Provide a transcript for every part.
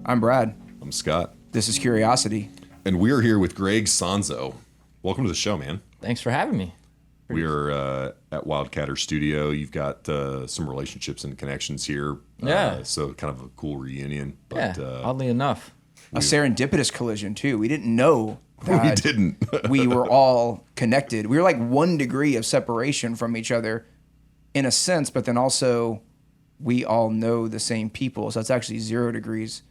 I'm Brad. I'm Scott. This is Curiosity. And we are here with Greg Sanzo. Welcome to the show, man. Thanks for having me. We are at Wildcatter Studio. You've got some relationships and connections here. Yeah. So kind of a cool reunion. But, oddly enough. A serendipitous collision, too. We didn't know that we didn't. we were all connected. We were like 1 degree of separation from each other in a sense, but then also we all know the same people. So it's actually 0 degrees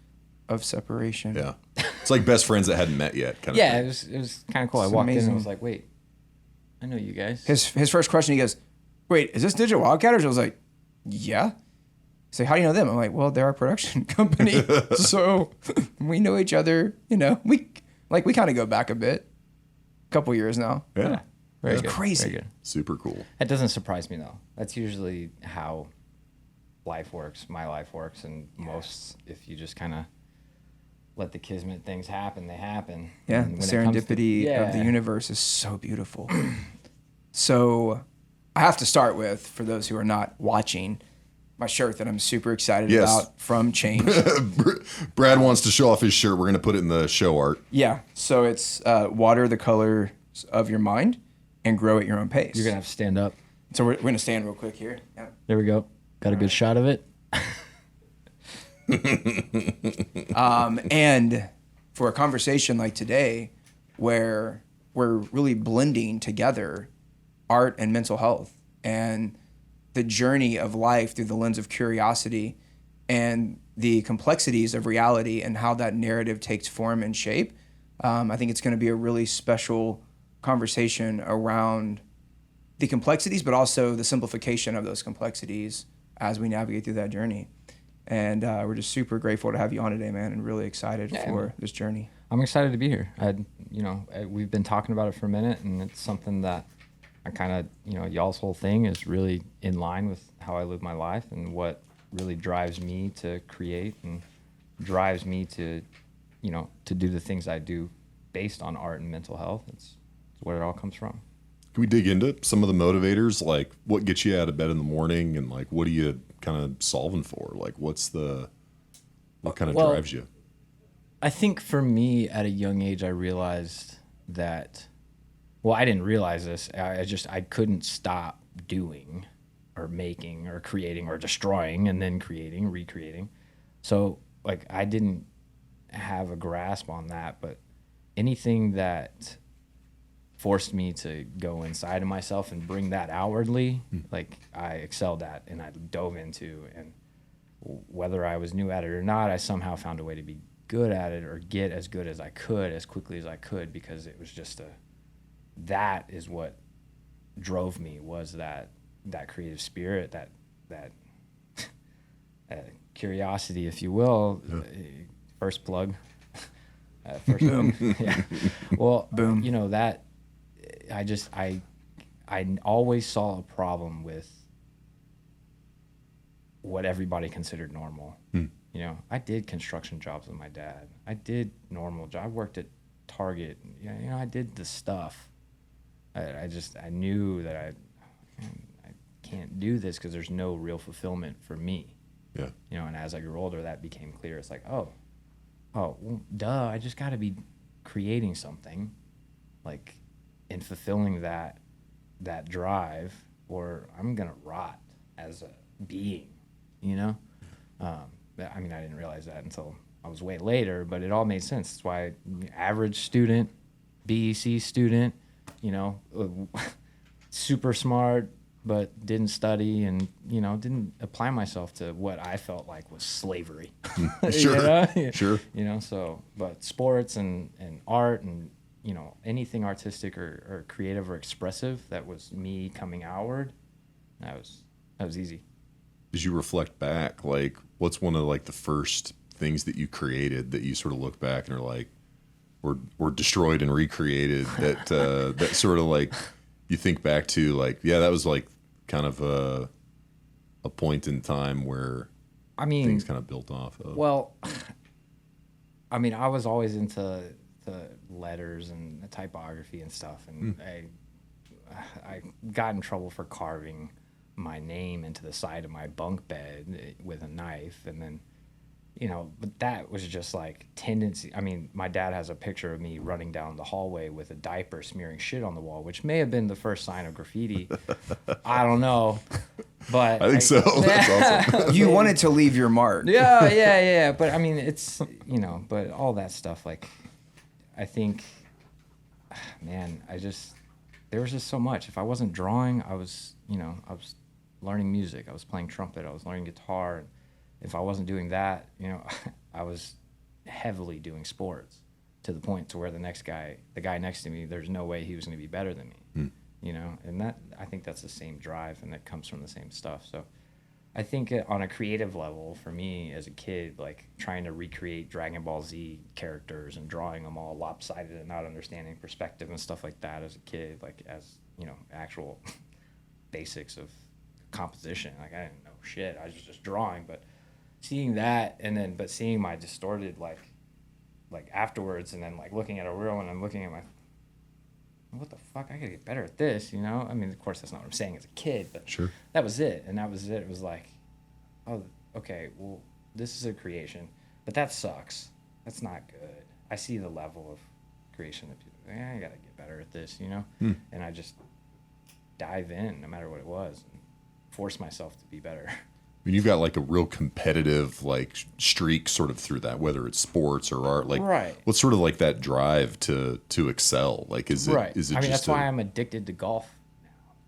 of separation. Yeah. It's like best friends that hadn't met yet. Kind of Yeah, thing. it was kind of cool. It's I walked in amazing. and was like, wait, I know you guys. His first question, he goes, wait, is this Digital Wildcatters? I was like, yeah. He's like, how do you know them? I'm like, well, they're our production company. So we know each other, you know. We kind of go back a bit. A couple years now. Yeah. Very It's good. crazy. Very good. Super cool. That doesn't surprise me, though. That's usually how life works, my life works, and most, if you just kind of let the kismet things happen, they happen. Yeah, And the when it comes to- serendipity of the universe is so beautiful. So I have to start with, for those who are not watching, my shirt that I'm super excited Yes. about from Change. Brad wants to show off his shirt. We're going to put it in the show art. Yeah, so it's water the colors of your mind and grow at your own pace. You're going to have to stand up. So we're going to stand real quick here. Yeah. There we go. Got a good shot of it. And for a conversation like today, where we're really blending together art and mental health and the journey of life through the lens of curiosity and the complexities of reality and how that narrative takes form and shape, I think it's going to be a really special conversation around the complexities, but also the simplification of those complexities as we navigate through that journey. And we're just super grateful to have you on today, man, and really excited for this journey. I'm excited to be here. We've been talking about it for a minute, and it's something that I kind of, y'all's whole thing is really in line with how I live my life and what really drives me to create and drives me to, to do the things I do based on art and mental health. It's where it all comes from. Can we dig into some of the motivators? Like what gets you out of bed in the morning and like what are you kind of solving for? Like what kind of drives you? I think for me at a young age, I realized that, I didn't realize this. I couldn't stop doing or making or creating or destroying and then creating, recreating. So like I didn't have a grasp on that, but anything that forced me to go inside of myself and bring that outwardly, like I excelled at and I dove into, and whether I was new at it or not, I somehow found a way to be good at it or get as good as I could as quickly as I could, because it was just that is what drove me, was that creative spirit, that curiosity, if you will. Yeah. First plug. First plug. Yeah. Well, Boom. That I always saw a problem with what everybody considered normal. I did construction jobs with my dad. I did normal jobs. I worked at Target. I did the stuff. I knew that I can't do this because there's no real fulfillment for me. Yeah. And as I grew older, that became clear. It's like, well, duh, I just got to be creating something, like, and fulfilling that drive, or I'm gonna rot as a being. I didn't realize that until I was way later, but it all made sense. That's why average student, BEC student, super smart, but didn't study and, didn't apply myself to what I felt like was slavery. Sure. Sure. But sports and art and, anything artistic or creative or expressive, that was me coming outward. That was easy. As you reflect back, like what's one of like the first things that you created that you sort of look back and are like, were destroyed and recreated that that sort of like you think back to, like, yeah, that was like kind of a point in time where things kind of built off of. Well, I was always into the letters and the typography and stuff, and I got in trouble for carving my name into the side of my bunk bed with a knife, and then you know, but that was just like tendency. I mean, my dad has a picture of me running down the hallway with a diaper smearing shit on the wall, which may have been the first sign of graffiti. I don't know, but I think so. That's awesome. You wanted to leave your mark. yeah. But I mean, it's, you know, but all that stuff, like, I think, man, there was just so much. If I wasn't drawing, I was learning music. I was playing trumpet. I was learning guitar. And if I wasn't doing that, you know, I was heavily doing sports to the point to where the guy next to me, there's no way he was going to be better than me, you know? And I think that's the same drive, and that comes from the same stuff. So I think on a creative level, for me as a kid, like trying to recreate Dragon Ball Z characters and drawing them all lopsided and not understanding perspective and stuff like that as a kid, like as, you know, actual basics of composition. Like I didn't know shit. I was just drawing, but seeing that but seeing my distorted like afterwards, and then like looking at a reel and I'm looking at what the fuck, I gotta get better at this, you know? I mean, of course, that's not what I'm saying as a kid, but Sure. that was it. And that was it. It was like, oh, okay, well, this is a creation, but that sucks. That's not good. I see the level of creation that people, I gotta get better at this, you know? And I just dive in, no matter what it was, and force myself to be better. I mean, you've got like a real competitive like streak sort of through that, whether it's sports or art. Like, right. What's sort of like that drive to excel? Like, is it? Right. Is it? I mean, just that's why I'm addicted to golf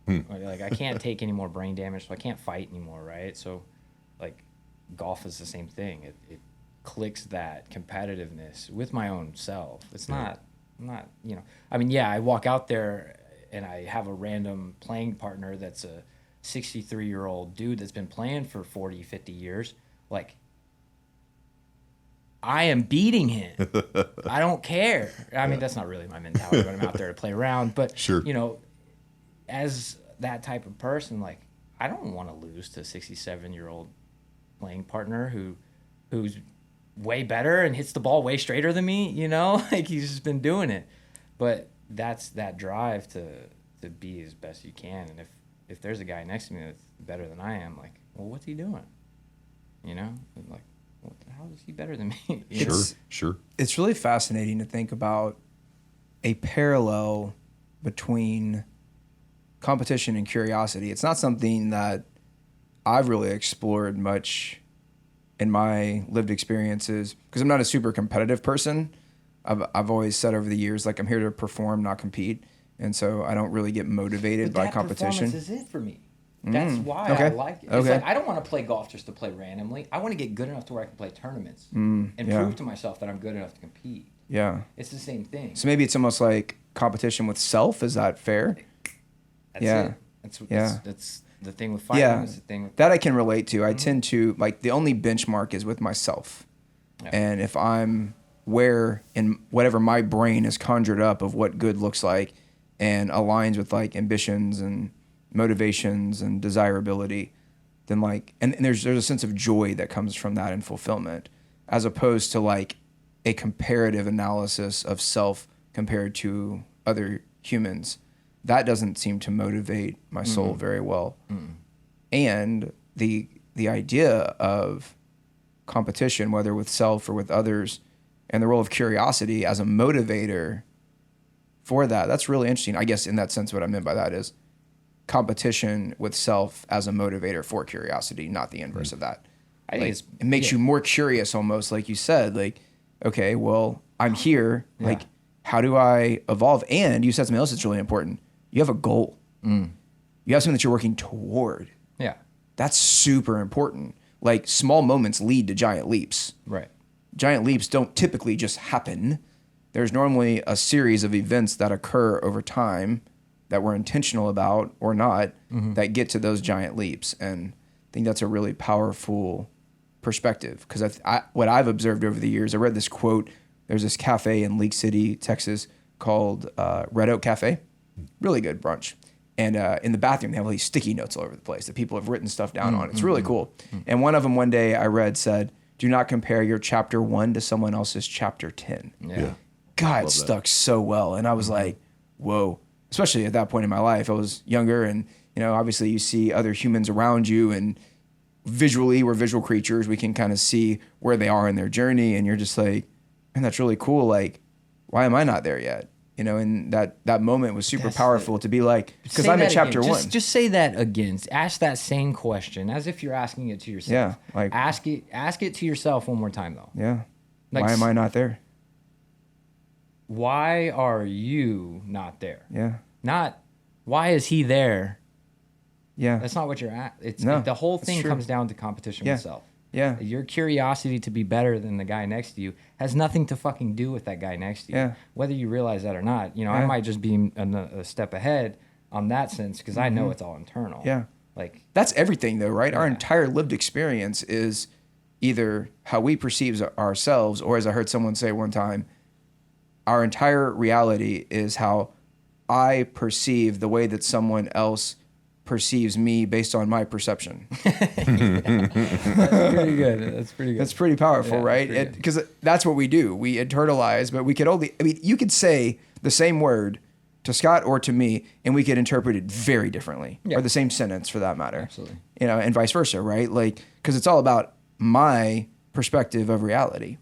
now. Like, I can't take any more brain damage, so I can't fight anymore, right? So, like, golf is the same thing. It clicks that competitiveness with my own self. It's not, you know. I mean, yeah, I walk out there and I have a random playing partner that's a 63-year-old dude that's been playing for 40, 50 years. Like, I am beating him. I don't care. I mean, that's not really my mentality when I'm out there to play around. But, Sure. you know, as that type of person, like, I don't want to lose to a 67-year-old playing partner who's way better and hits the ball way straighter than me, you know? Like, he's just been doing it. But that's that drive to be as best you can. And if there's a guy next to me that's better than I am, like, well, what's he doing? You know? Like, how is he better than me? Sure. It's really fascinating to think about a parallel between competition and curiosity. It's not something that I've really explored much in my lived experiences because I'm not a super competitive person. I've always said over the years, like, I'm here to perform, not compete. And so I don't really get motivated by competition. Performance is it for me. That's why I like it. It's like, I don't want to play golf just to play randomly. I want to get good enough to where I can play tournaments and prove to myself that I'm good enough to compete. Yeah. It's the same thing. So maybe it's almost like competition with self. Is that fair? That's Yeah. it. That's the thing with fighting. Yeah. It's the thing with, that I can relate to. I tend to, like, the only benchmark is with myself. Yeah. And if I'm where in whatever my brain has conjured up of what good looks like and aligns with, like, ambitions and motivations and desirability, then, like, and there's a sense of joy that comes from that and fulfillment, as opposed to, like, a comparative analysis of self compared to other humans. That doesn't seem to motivate my soul very well. And the idea of competition, whether with self or with others, and the role of curiosity as a motivator for that's really interesting. I guess in that sense, what I meant by that is competition with self as a motivator for curiosity, not the inverse of that. I think It makes you more curious almost, like you said, like, okay, well, I'm here. Yeah. Like, how do I evolve? And you said something else that's really important. You have a goal. You have something that you're working toward. yeah. That's super important. Like, small moments lead to giant leaps. Right. Giant leaps don't typically just happen. There's normally a series of events that occur over time that we're intentional about or not that get to those giant leaps. And I think that's a really powerful perspective, because what I've observed over the years, I read this quote. There's this cafe in League City, Texas called Red Oak Cafe. Really good brunch. And in the bathroom, they have all these sticky notes all over the place that people have written stuff down on. It's really cool. And one of them one day I read said, "Do not compare your chapter 1 to someone else's chapter 10. Yeah. God, it stuck so well. And I was like, whoa. Especially at that point in my life, I was younger, and, you know, obviously you see other humans around you, and visually, we're visual creatures. We can kind of see where they are in their journey. And you're just like, man, that's really cool. Like, why am I not there yet? You know, and that moment was super powerful to be like, because I'm at chapter one. Just say that again. Ask that same question as if you're asking it to yourself. Yeah. Like, ask it to yourself one more time though. Yeah. Like, why am I not there? Why are you not there? Yeah. Not why is he there? Yeah. That's not what you're at. The whole thing true. comes down to competition with self. Yeah. Your curiosity to be better than the guy next to you has nothing to fucking do with that guy next to you. Yeah. Whether you realize that or not. You know, I might just be a step ahead on that sense because I know it's all internal. Yeah. Like, that's everything though, right? Our entire lived experience is either how we perceive ourselves, or as I heard someone say one time, our entire reality is how I perceive the way that someone else perceives me based on my perception. That's pretty good. That's pretty good. That's pretty powerful, right? Because that's what we do. We internalize, but we could only, I mean, you could say the same word to Scott or to me, and we could interpret it very differently, or the same sentence for that matter. Absolutely. You know, and vice versa, right? Like, because it's all about my perspective of reality.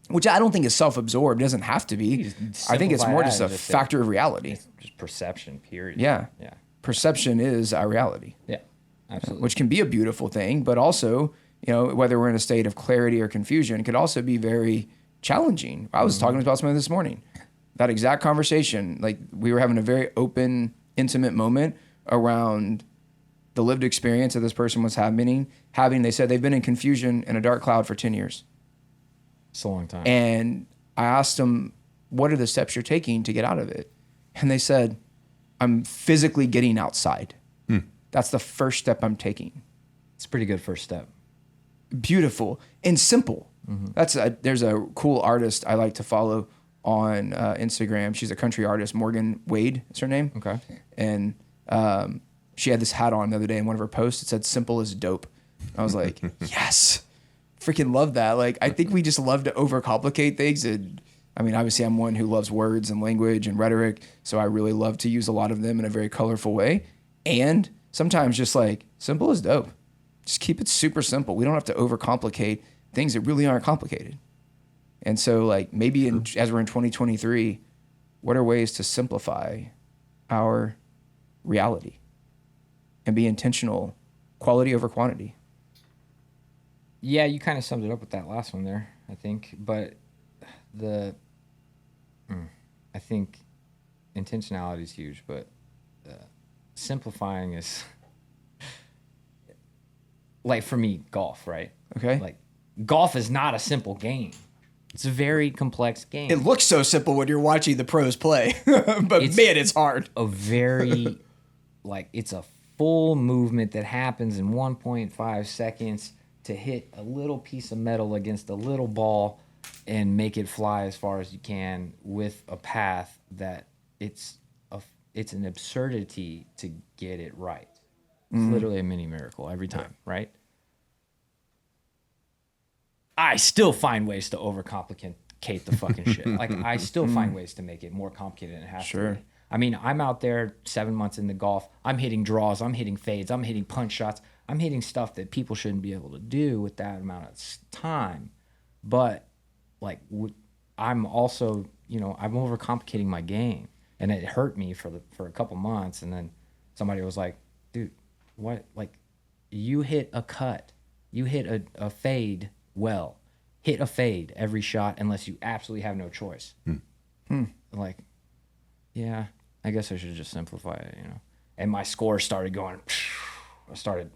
Which I don't think is self-absorbed. It doesn't have to be. I think it's more just a factor of reality. It's just perception, period. Yeah. Yeah. Perception is our reality. Yeah. Absolutely. Which can be a beautiful thing, but also, you know, whether we're in a state of clarity or confusion, could also be very challenging. I was talking about something this morning. That exact conversation, like we were having a very open, intimate moment around the lived experience that this person was having. They said they've been in confusion in a dark cloud for 10 years. It's a long time. And I asked them, what are the steps you're taking to get out of it? And they said, I'm physically getting outside. That's the first step I'm taking. It's a pretty good first step. Beautiful and simple. There's a cool artist I like to follow on Instagram. She's a country artist. Morgan Wade is her name. Okay. And she had this hat on the other day in one of her posts. It said, simple as dope. I was like, yes. Freaking love that. Like, I think we just love to overcomplicate things. And I mean, obviously I'm one who loves words and language and rhetoric. So I really love to use a lot of them in a very colorful way. And sometimes just like simple as dope. Just keep it super simple. We don't have to overcomplicate things that really aren't complicated. And so like maybe as we're in 2023, what are ways to simplify our reality and be intentional, quality over quantity? Yeah, you kind of summed it up with that last one there, I think. But I think intentionality is huge, but simplifying is, like for me, golf, right? Okay. Like golf is not a simple game. It's a very complex game. It looks so simple when you're watching the pros play, but man, it's hard. A very, like, it's a full movement that happens in 1.5 seconds to hit a little piece of metal against a little ball and make it fly as far as you can with a path that it's an absurdity to get it right. It's literally a mini miracle every time, right? I still find ways to overcomplicate the fucking shit. Like, I still find ways to make it more complicated than it has to be. I mean, I'm out there 7 months into golf. I'm hitting draws. I'm hitting fades. I'm hitting punch shots. I'm hitting stuff that people shouldn't be able to do with that amount of time. But, like, I'm also, you know, I'm overcomplicating my game. And it hurt me for a couple months. And then somebody was like, dude, what? Like, you hit a cut. You hit a fade well. Hit a fade every shot unless you absolutely have no choice. Like, yeah, I guess I should just simplify it, you know. And my score started going, I started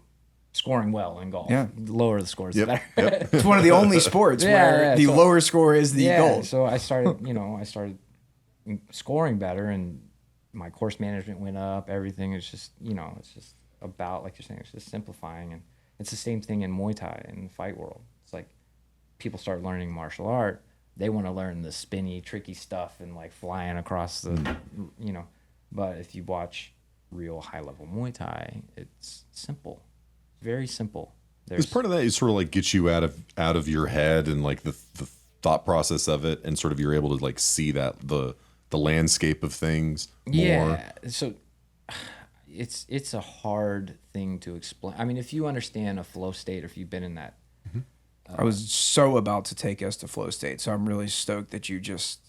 scoring well in golf. Yeah. The lower the scores, the better. It's one of the only sports where the lower score is the goal. So I started, scoring better, and my course management went up. Everything is just, it's just about, like you're saying, it's just simplifying. And it's the same thing in Muay Thai in the fight world. It's like people start learning martial art. They want to learn the spinny, tricky stuff and like flying across the, But if you watch real high-level Muay Thai, it's simple, very simple. Because part of that is sort of like get you out of your head and like the thought process of it, and sort of you're able to like see that the landscape of things more. Yeah. So it's a hard thing to explain. I mean, if you understand a flow state, or if you've been in that. I was so about to take us to flow state, so I'm really stoked that you just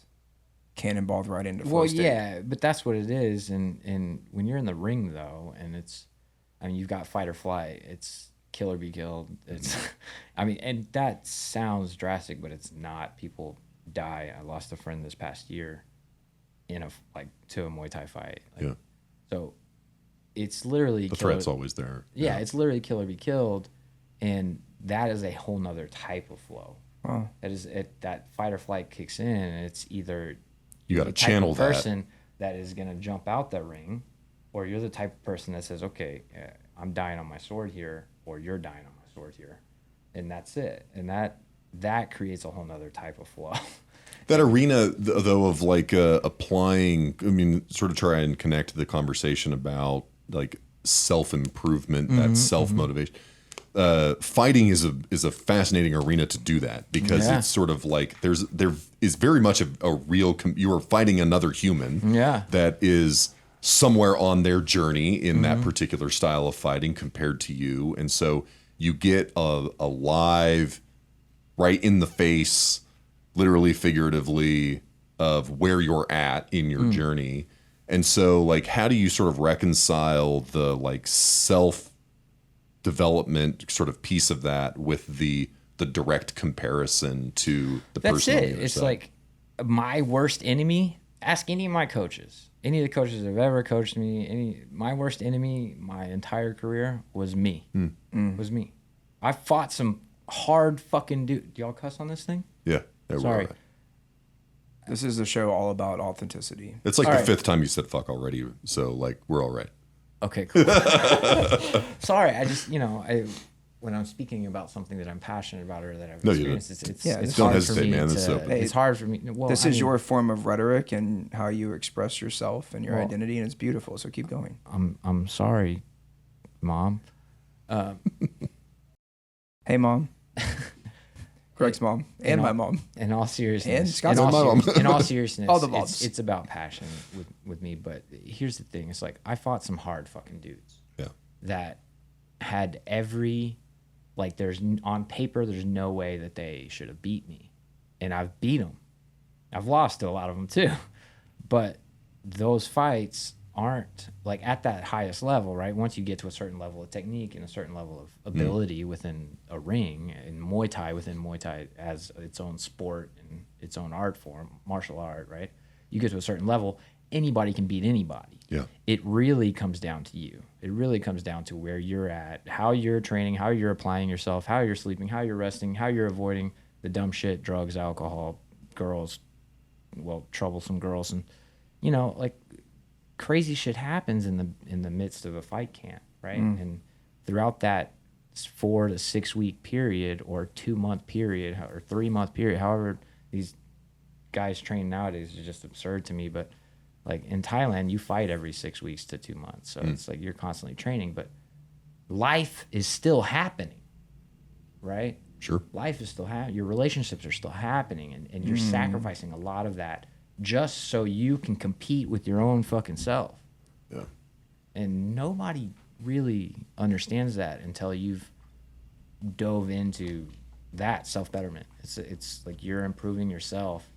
cannonballed right into flow state. Yeah, but that's what it is. And when you're in the ring though, and I mean, you've got fight or flight. It's kill or be killed. It's, I mean, and that sounds drastic, but it's not. People die. I lost a friend this past year to a Muay Thai fight. Yeah. So it's literally the threat's always there. Yeah, it's literally kill or be killed, and that is a whole nother type of flow. Wow. That fight or flight kicks in, and it's either you got to channel that person that is going to jump out that ring, or you're the type of person that says, okay, I'm dying on my sword here, or you're dying on my sword here, and that's it. And that creates a whole nother type of flow. That arena, though, of like applying, I mean, sort of try and connect the conversation about like self-improvement, that self-motivation. Fighting is a fascinating arena to do that, because it's sort of like there is very much a real, you are fighting another human that is somewhere on their journey in that particular style of fighting compared to you. And so you get a live, right in the face, literally, figuratively, of where you're at in your journey. And so, like, how do you sort of reconcile the like self development sort of piece of that with the direct comparison to the person on the other It's side? like my worst enemy. Ask any of my coaches. Any of the coaches that have ever coached me. My worst enemy my entire career was me. Was me. I fought some hard fucking dude. Do y'all cuss on this thing? Yeah. We're Sorry. all right. This is a show all about authenticity. It's like All the right. fifth time you said fuck already, so like we're all right. Okay, cool. Sorry, I just, when I'm speaking about something that I'm passionate about or that I've No, you experienced, it's don't hard hesitate, for me man. to, This is open. it's hard for me. Well, This I is mean, your form of rhetoric and how you express yourself and your Well- identity, and it's beautiful. So keep going. I'm sorry, Mom. Hey, mom. Greg's mom and my mom. In all seriousness, And Scott's in all mom. in all seriousness, All the moms. it's about passion with me. But here's the thing: it's like I fought some hard fucking dudes Yeah. that had on paper, there's no way that they should have beat me, and I've beat them. I've lost to a lot of them too, but those fights aren't like at that highest level, right? Once you get to a certain level of technique and a certain level of ability within a ring, and Muay Thai within Muay Thai as its own sport and its own art form, martial art, right? You get to a certain level, anybody can beat anybody. Yeah. It really comes down to you. It really comes down to where you're at, how you're training, how you're applying yourself, how you're sleeping, how you're resting, how you're avoiding the dumb shit, drugs, alcohol, girls, troublesome girls, and like crazy shit happens in the midst of a fight camp, right? And throughout that 4 to 6 week period or 2 month period or 3 month period, however these guys train nowadays is just absurd to me. But like in Thailand, you fight every 6 weeks to 2 months, so it's like you're constantly training, but life is still happening, right? Sure. Life is still happening. Your relationships are still happening, and you're sacrificing a lot of that just so you can compete with your own fucking self. Yeah. And nobody really understands that until you've dove into that self-betterment. It's like you're improving yourself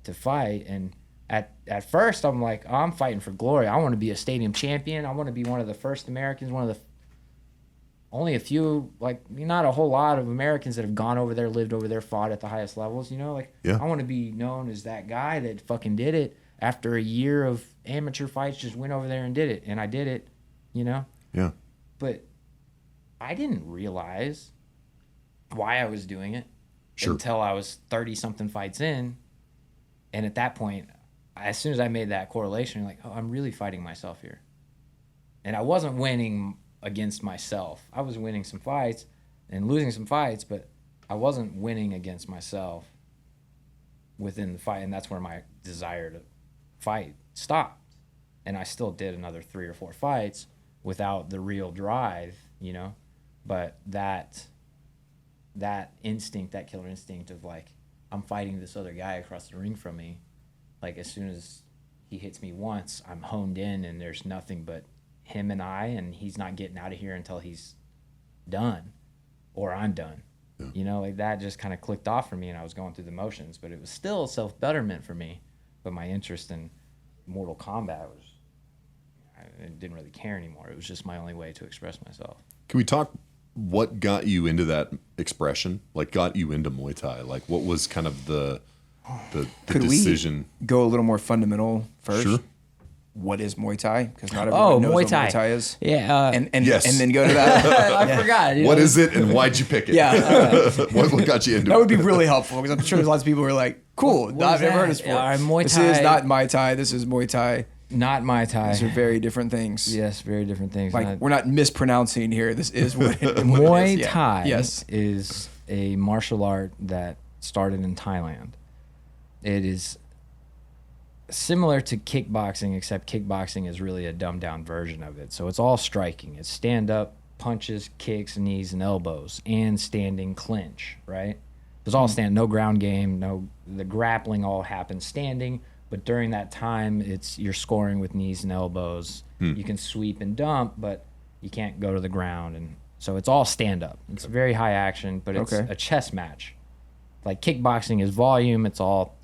to fight. And at first I'm like, oh, I'm fighting for glory. I want to be a stadium champion. I want to be one of the first Americans, one of the only a few, like not a whole lot of Americans that have gone over there, lived over there, fought at the highest levels, Yeah. I want to be known as that guy that fucking did it after a year of amateur fights, just went over there and did it. And I did it, Yeah. but I didn't realize why I was doing it Sure. until I was 30 something fights in. And at that point, as soon as I made that correlation, like, oh, I'm really fighting myself here. And I wasn't winning against myself. I was winning some fights and losing some fights, but I wasn't winning against myself within the fight. And that's where my desire to fight stopped. And I still did another 3 or 4 fights without the real drive, but that instinct, that killer instinct of like, I'm fighting this other guy across the ring from me. Like as soon as he hits me once, I'm honed in and there's nothing but him and I, and he's not getting out of here until he's done or I'm done. Yeah. You know, like that just kind of clicked off for me, and I was going through the motions, but it was still self-betterment for me. But my interest in Mortal Kombat I didn't really care anymore. It was just my only way to express myself. Can we talk what got you into that expression? Like got you into Muay Thai? Like what was kind of the decision? We go a little more fundamental first? Sure. What is Muay Thai? Because not everyone knows what Muay Thai is. Yeah. Yes. And then go to that. I forgot. What is it and why'd you pick it? Yeah. What got you into That it? would be really helpful because I'm sure there's lots of people who are like, cool, I've never heard of this before. Muay This Thai- is not Muay Thai. This is Muay Thai. Not Muay Thai. These are very different things. Yes, very different things. Like, we're not mispronouncing here. This is what it Muay is. Thai Yes. is a martial art that started in Thailand. It is similar to kickboxing, except kickboxing is really a dumbed down version of it. So it's all striking. It's stand up, punches, kicks, knees, and elbows, and standing clinch, right? It's all stand, no ground game, the grappling all happens standing, but during that time, you're scoring with knees and elbows. You can sweep and dump, but you can't go to the ground, and so it's all stand up. It's very high action, but it's a chess match. Like kickboxing is volume, it's all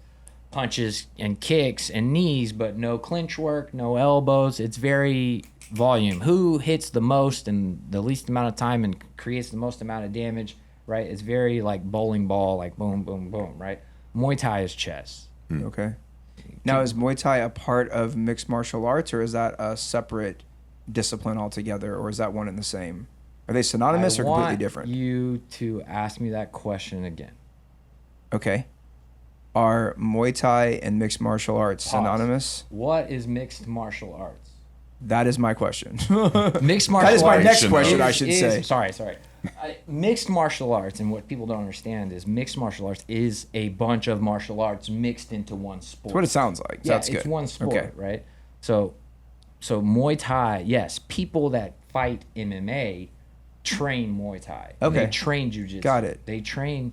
punches and kicks and knees, but no clinch work, no elbows. It's very volume. Who hits the most in the least amount of time and creates the most amount of damage, right? It's very like bowling ball, like boom, boom, boom, right? Muay Thai is chess. Okay. Now, is Muay Thai a part of mixed martial arts, or is that a separate discipline altogether, or is that one and the same? Are they synonymous or completely different? I want you to ask me that question again. Okay. Are Muay Thai and mixed martial arts synonymous? What is mixed martial arts? That is my question. Mixed martial arts. That is my next question, I should say. Sorry. Mixed martial arts, and what people don't understand is mixed martial arts is a bunch of martial arts mixed into one sport. That's what it sounds like. Yeah, That's it's good. one sport, Okay. right? So Muay Thai, yes, people that fight MMA train Muay Thai. Okay. They train jiu-jitsu. Got it. They train...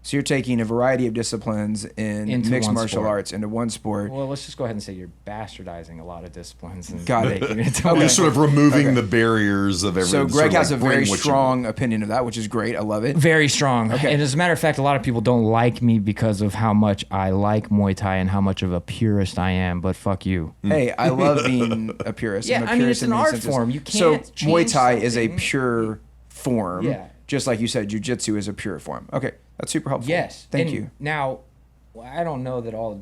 So you're taking a variety of disciplines into mixed one martial sport. arts into one sport. Well, let's just go ahead and say you're bastardizing a lot of disciplines. And Got it. making it to Okay. one You're sort of removing Okay. the barriers of everything. So Greg has a very strong. strong opinion of that, which is great. I love it. Very strong. Okay. And as a matter of fact, a lot of people don't like me because of how much I like Muay Thai and how much of a purist I am, but fuck you. Hey, I love being a purist. Yeah, I'm a I mean, purist it's in an many art senses. form. You So can't Muay change Thai is a something. pure form. Yeah. Just like you said, jiu-jitsu is a pure form. Okay, that's super helpful. Yes. Thank And you. Now, I don't know that all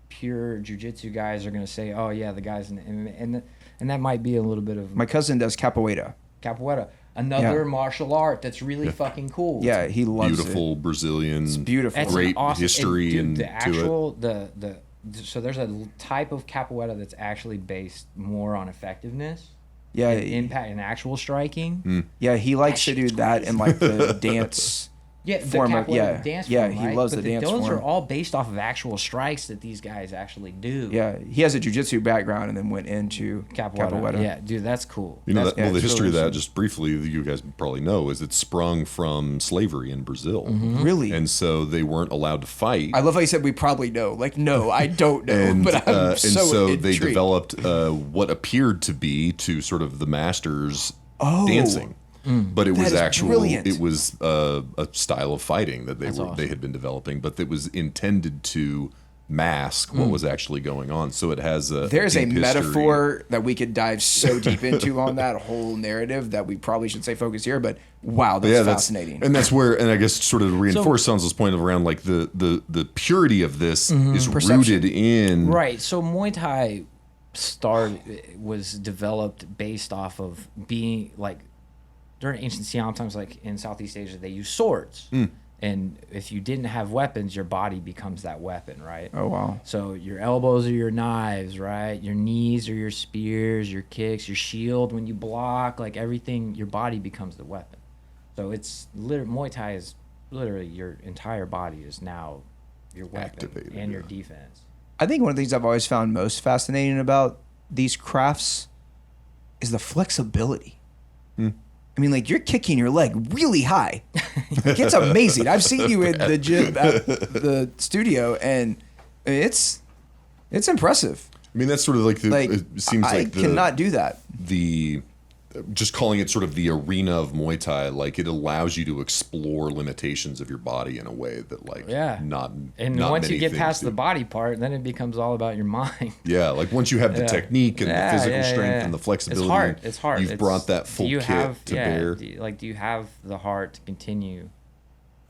pure jiu-jitsu guys are going to say, oh, yeah, the guys in MMA. And that might be a little bit of My cousin does capoeira. capoeira. Another Yeah. martial art that's really fucking cool. Yeah, he loves Beautiful it. Brazilian. It's beautiful. That's Great an awesome, history and, into dude, so there's a type of capoeira that's actually based more on effectiveness. Yeah, And impact and actual striking. yeah, he likes to do shit's that crazy. in like the dance. Yeah, the form of- capoeira yeah, dance yeah, form, he right? loves But the dance those form. are all based off of actual strikes that these guys actually do. Yeah, he has a jiu-jitsu background and then went into capoeira. Yeah, dude, that's cool. You know, That's- that, well, the it's history of really that, just briefly, you guys probably know, is it sprung from slavery in Brazil. Really? And so they weren't allowed to fight. I love how you said we probably know. Like, no, I don't know, and, but I'm so they intrigued. developed what appeared to be to sort of the masters Oh. dancing. But it was is actual. brilliant. It was a style of fighting that awesome. they had been developing, but that was intended to mask what was actually going on. So it has a There's a deep history. metaphor that we could dive so deep into on that whole narrative that we probably should say focus here, but wow, that's fascinating. And that's where, and I guess sort of to reinforce Sanzo's point around like the purity of this is Perception. rooted in Right. So Muay Thai was developed based off of being like during ancient Siam times, like in Southeast Asia, they use swords. And if you didn't have weapons, your body becomes that weapon, right? Oh, wow. So your elbows are your knives, right? Your knees are your spears, your kicks, your shield. When you block, like everything, your body becomes the weapon. So it's Muay Thai is literally your entire body is now your weapon Activated, and your yeah. defense. I think one of the things I've always found most fascinating about these crafts is the flexibility. I mean, like, you're kicking your leg really high. Like, it's amazing. I've seen you in the gym at the studio, and it's impressive. I mean, that's sort of like Like, it seems I like cannot do that. the just calling it sort of the arena of Muay Thai, like it allows you to explore limitations of your body in a way that like not and not once many you get things past do. the body part, then it becomes all about your mind. Yeah, like once you have the technique and the physical strength and the flexibility, It's hard. You've brought that full kit to bear. Do you have the heart to continue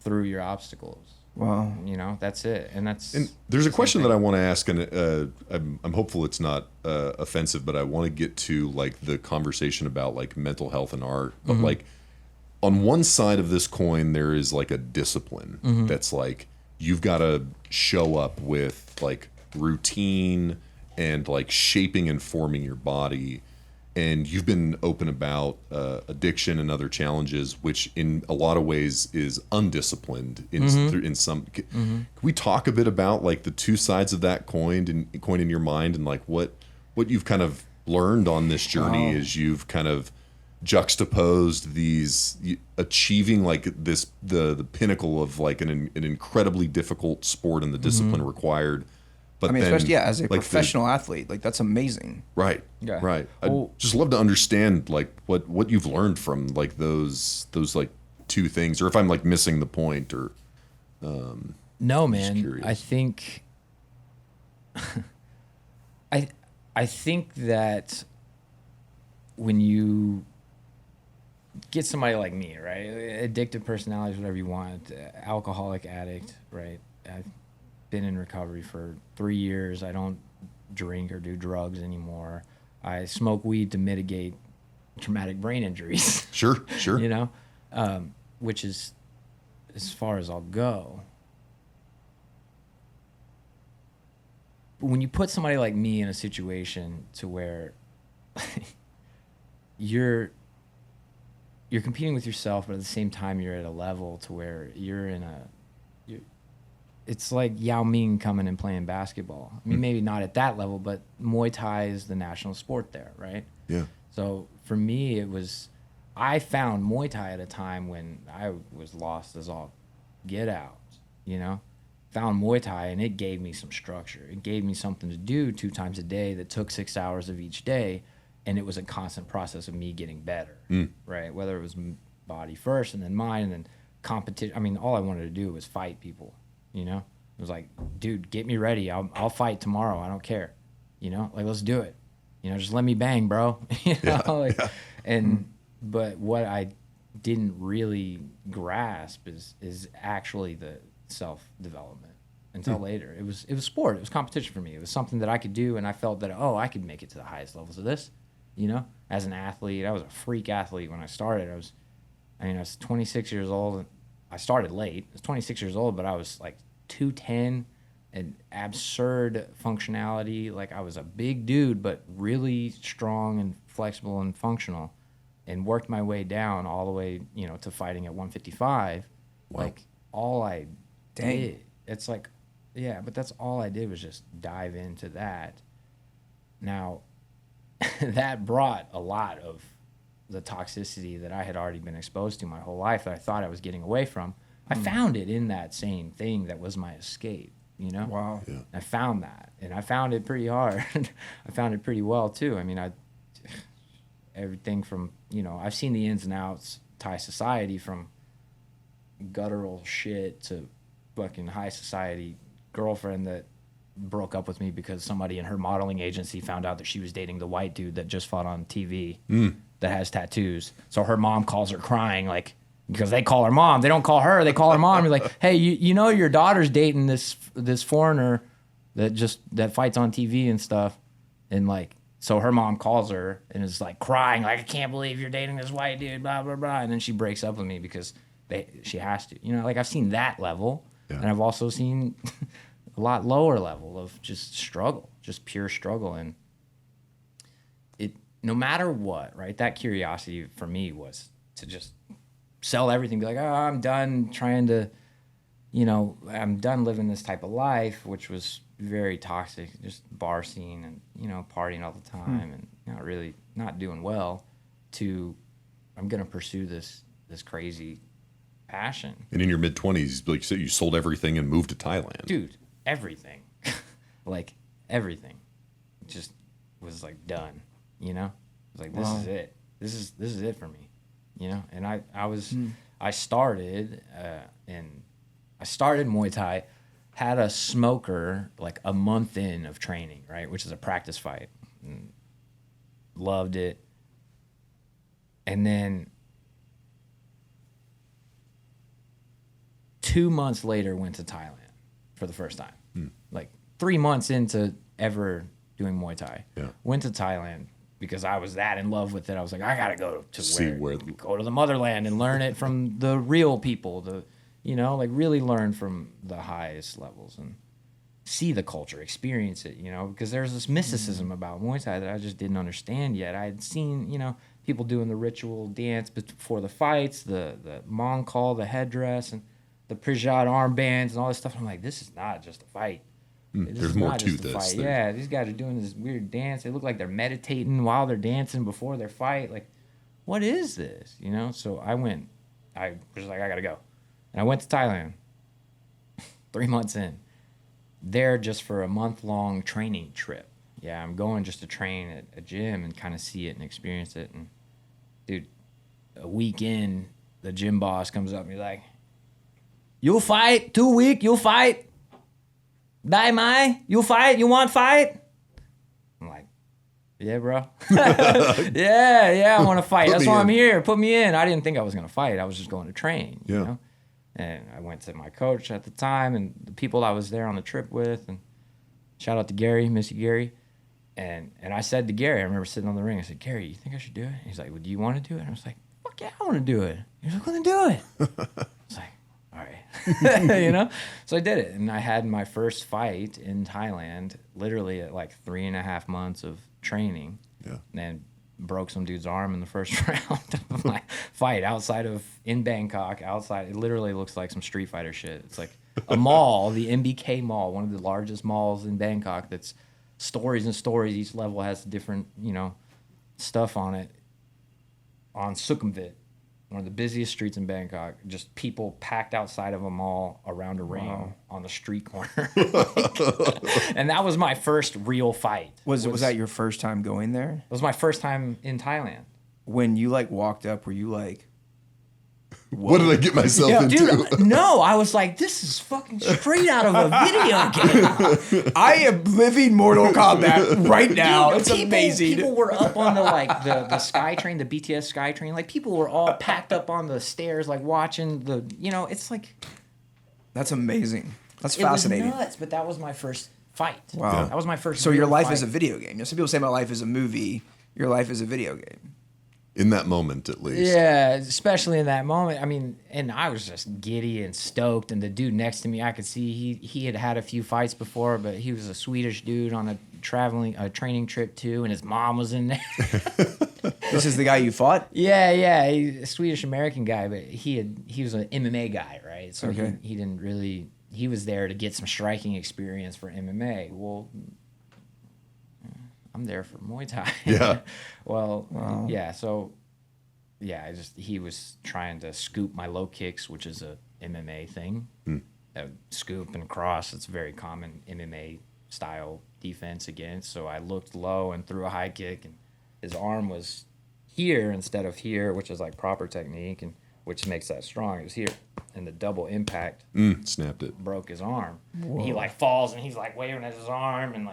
through your obstacles? Wow. You know, that's it. And There's a question that I want to ask, and I'm hopeful it's not offensive, but I want to get to like the conversation about like mental health and art. But like on one side of this coin, there is like a discipline that's like you've got to show up with like routine and like shaping and forming your body. And you've been open about addiction and other challenges, which in a lot of ways is undisciplined in some. Can we talk a bit about like the two sides of that coin in your mind, and like what you've kind of learned on this journey as you've kind of juxtaposed these achieving like this the pinnacle of like an incredibly difficult sport and the discipline required. But I mean, then, especially as a like professional athlete, like that's amazing. Right. Yeah. Right. Well, I'd just love to understand like what you've learned from like those like two things, or if I'm like missing the point, or no, man. curious. I think I think that when you get somebody like me, right, addictive personalities, whatever you want, alcoholic addict, right, I've been in recovery for 3 years. I don't drink or do drugs anymore. I smoke weed to mitigate traumatic brain injuries. sure. You know, which is as far as I'll go. But when you put somebody like me in a situation to where you're competing with yourself, but at the same time you're at a level to where it's like Yao Ming coming and playing basketball. I mean, maybe not at that level, but Muay Thai is the national sport there, right? Yeah. So for me, I found Muay Thai at a time when I was lost as all get out, you know? Found Muay Thai and it gave me some structure. It gave me something to do 2 times a day that took 6 hours of each day. And it was a constant process of me getting better, right? Whether it was body first and then mind and then competition. I mean, all I wanted to do was fight people, you know? It was like, dude, get me ready. I'll fight tomorrow. I don't care, you know? Like, let's do it. You know, just let me bang, bro. You know? But what I didn't really grasp is actually the self-development until later. It was sport. It was competition for me. It was something that I could do, and I felt that, I could make it to the highest levels of this. You know, as an athlete, I was a freak athlete when I started. I was 26 years old. I started late. I was 26 years old, but I was like 210 and absurd functionality. Like I was a big dude, but really strong and flexible and functional, and worked my way down all the way, you know, to fighting at 155. Wow. Like all I did, it's like, yeah, but that's all I did was just dive into that. Now, that brought a lot of the toxicity that I had already been exposed to my whole life that I thought I was getting away from. I found it in that same thing that was my escape, you know? Wow. Yeah. I found that, and I found it pretty hard. I found it pretty well, too. I mean, everything from, you know, I've seen the ins and outs, Thai society, from guttural shit to fucking high society girlfriend that broke up with me because somebody in her modeling agency found out that she was dating the white dude that just fought on TV that has tattoos. So her mom calls her crying, like, because they call her mom. They don't call her. They call her mom. You're like, hey, you know your daughter's dating this foreigner that fights on TV and stuff. And like, so her mom calls her and is like crying, like, I can't believe you're dating this white dude, blah, blah, blah. And then she breaks up with me because she has to. You know, like I've seen that level. Yeah. And I've also seen a lot lower level of just struggle, just pure struggle. And it, no matter what, right, that curiosity for me was to just sell everything, be like, I'm done trying to, you know, I'm done living this type of life, which was very toxic, just bar scene and, you know, partying all the time and not doing well, to I'm going to pursue this crazy passion. And in your mid-20s, like you said, you sold everything and moved to Thailand. Dude, everything. Like everything. just was like done, you know? I was like, this is it. This is it for me, you know? And I started Muay Thai, had a smoker like a month in of training, right? Which is a practice fight. And loved it. And then 2 months later went to Thailand for the first time. Like 3 months into ever doing Muay Thai. Yeah. Went to Thailand because I was that in love with it. I was like, I gotta go to go to the motherland and learn it from the real people, like really learn from the highest levels and see the culture, experience it, because there's this mysticism about Muay Thai that I just didn't understand yet. I had seen, people doing the ritual dance before the fights, the Mon call, the headdress, and the Prijat armbands and all this stuff. I'm like, this is not just a fight. There's more to this. Yeah, these guys are doing this weird dance. They look like they're meditating while they're dancing before their fight. Like, what is this? So I was like, I gotta go. And I went to Thailand 3 months in. There just for a month-long training trip. Yeah, I'm going just to train at a gym and kind of see it and experience it. And, dude, a week in, the gym boss comes up and he's like, "You'll fight? 2 weeks, you'll fight? Dai Mai, you fight? You want fight?" I'm like, "Yeah, bro. yeah, I want to fight. That's why I'm here. Put me in." I didn't think I was going to fight. I was just going to train, you know? And I went to my coach at the time and the people I was there on the trip with. And shout out to Gary, miss you, Gary. And I said to Gary, I remember sitting on the ring, I said, "Gary, you think I should do it?" He's like, "Well, do you want to do it?" And I was like, "Fuck yeah, I want to do it." He's like, "Well, then do it." It's like, all right. So I did it. And I had my first fight in Thailand, literally at like 3.5 months of training. Yeah. And broke some dude's arm in the first round of my fight in Bangkok, outside. It literally looks like some Street Fighter shit. It's like a mall, the MBK Mall, one of the largest malls in Bangkok that's stories and stories. Each level has different, stuff on it. On Sukhumvit, one of the busiest streets in Bangkok, just people packed outside of a mall around a ring on the street corner. And that was my first real fight. Was that your first time going there? It was my first time in Thailand. When you walked up, were you like, what did I get myself into? Dude, no, I was like, this is fucking straight out of a video game. I am living Mortal Kombat right now. Dude, it's amazing. People were up on the the SkyTrain, the BTS SkyTrain. Like, people were all packed up on the stairs, like watching it's like. That's amazing. That's fascinating. It was nuts, but that was my first fight. Wow. That was my first. So your life fight. is a video game. Some people say my life is a movie. Your life is a video game. In that moment, at least. Yeah, especially in that moment. I mean, and I was just giddy and stoked. And the dude next to me, I could see he had a few fights before, but he was a Swedish dude on a training trip too, and his mom was in there. This is the guy you fought? Yeah, he's a Swedish American guy, but he was an MMA guy, right? So okay. he didn't really. He was there to get some striking experience for MMA. Well, I'm there for Muay Thai. Yeah. Well, wow. Yeah. So, yeah, he was trying to scoop my low kicks, which is a MMA thing. Scoop and cross. It's a very common MMA style defense against. So I looked low and threw a high kick, and his arm was here instead of here, which is like proper technique, and which makes that strong. It was here, and the double impact snapped it, broke his arm. And he falls, and he's waving at his arm, and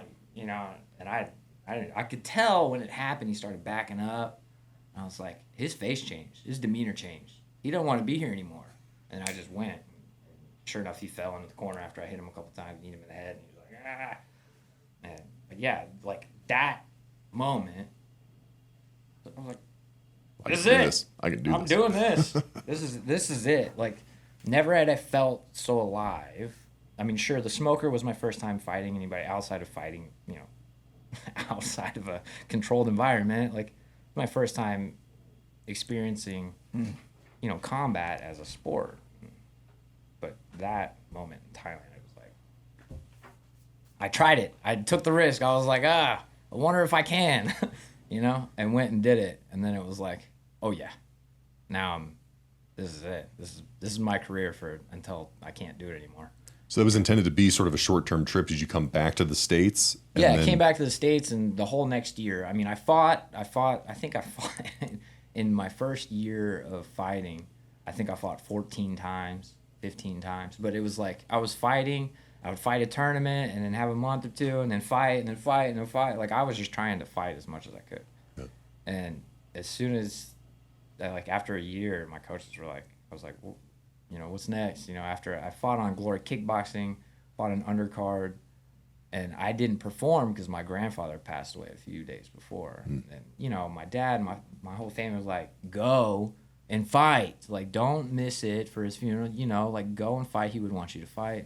and I could tell when it happened, he started backing up. I was like, his face changed. His demeanor changed. He don't want to be here anymore. And I just went. Sure enough, he fell into the corner after I hit him a couple times, kneed him in the head, and he was like, ah. But yeah, that moment, I was like, this is it. I can do this. I'm doing this. This is it. Never had I felt so alive. I mean, sure, the smoker was my first time fighting anybody outside of fighting, outside of a controlled environment. My first time experiencing, combat as a sport. But that moment in Thailand, it was like, I tried it. I took the risk. I was like, I wonder if I can, and went and did it. And then it was like, oh yeah, now this is it. This is my career until I can't do it anymore. So that was intended to be sort of a short-term trip. Did you come back to the States? Yeah, I came back to the States, and the whole next year, I mean, I think I fought in my first year of fighting. I think I fought 14 times, 15 times. But it was like I was fighting. I would fight a tournament and then have a month or two and then fight and then fight and then fight. Like I was just trying to fight as much as I could. Yeah. And as soon as, like after a year, my coaches were like, I was like, well, you know, what's next? You know, after I fought on Glory Kickboxing, fought an undercard, and I didn't perform because my grandfather passed away a few days before. And, you know, my dad, my whole family was like, go and fight. Like, don't miss it for his funeral. You know, like, go and fight. He would want you to fight.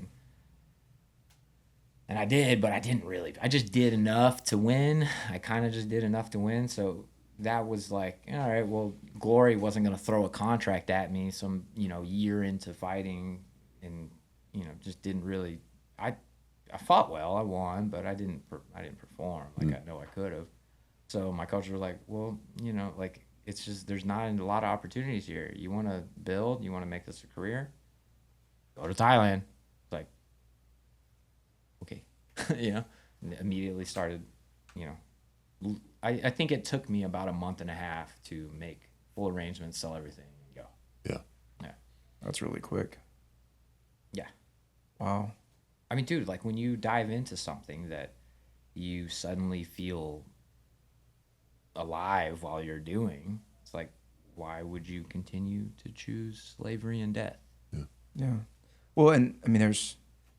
And I did, but I didn't really. I just did enough to win. I kind of just did enough to win. So that was like, all right, well, Glory wasn't going to throw a contract at me some, you know, year into fighting, and, you know, just didn't really. I fought well, I won, but I didn't perform like I know I could have. So my coach was like, well, you know, like it's just there's not a lot of opportunities here. You want to build, you want to make this a career, go to Thailand. Like, okay, you know, and immediately started, you know. I think it took me about a month and a half to make full arrangements, sell everything, and go. Yeah. That's really quick. Yeah. Wow. I mean, dude, like when you dive into something that you suddenly feel alive while you're doing, it's like, why would you continue to choose slavery and death? Yeah. Well, and I mean,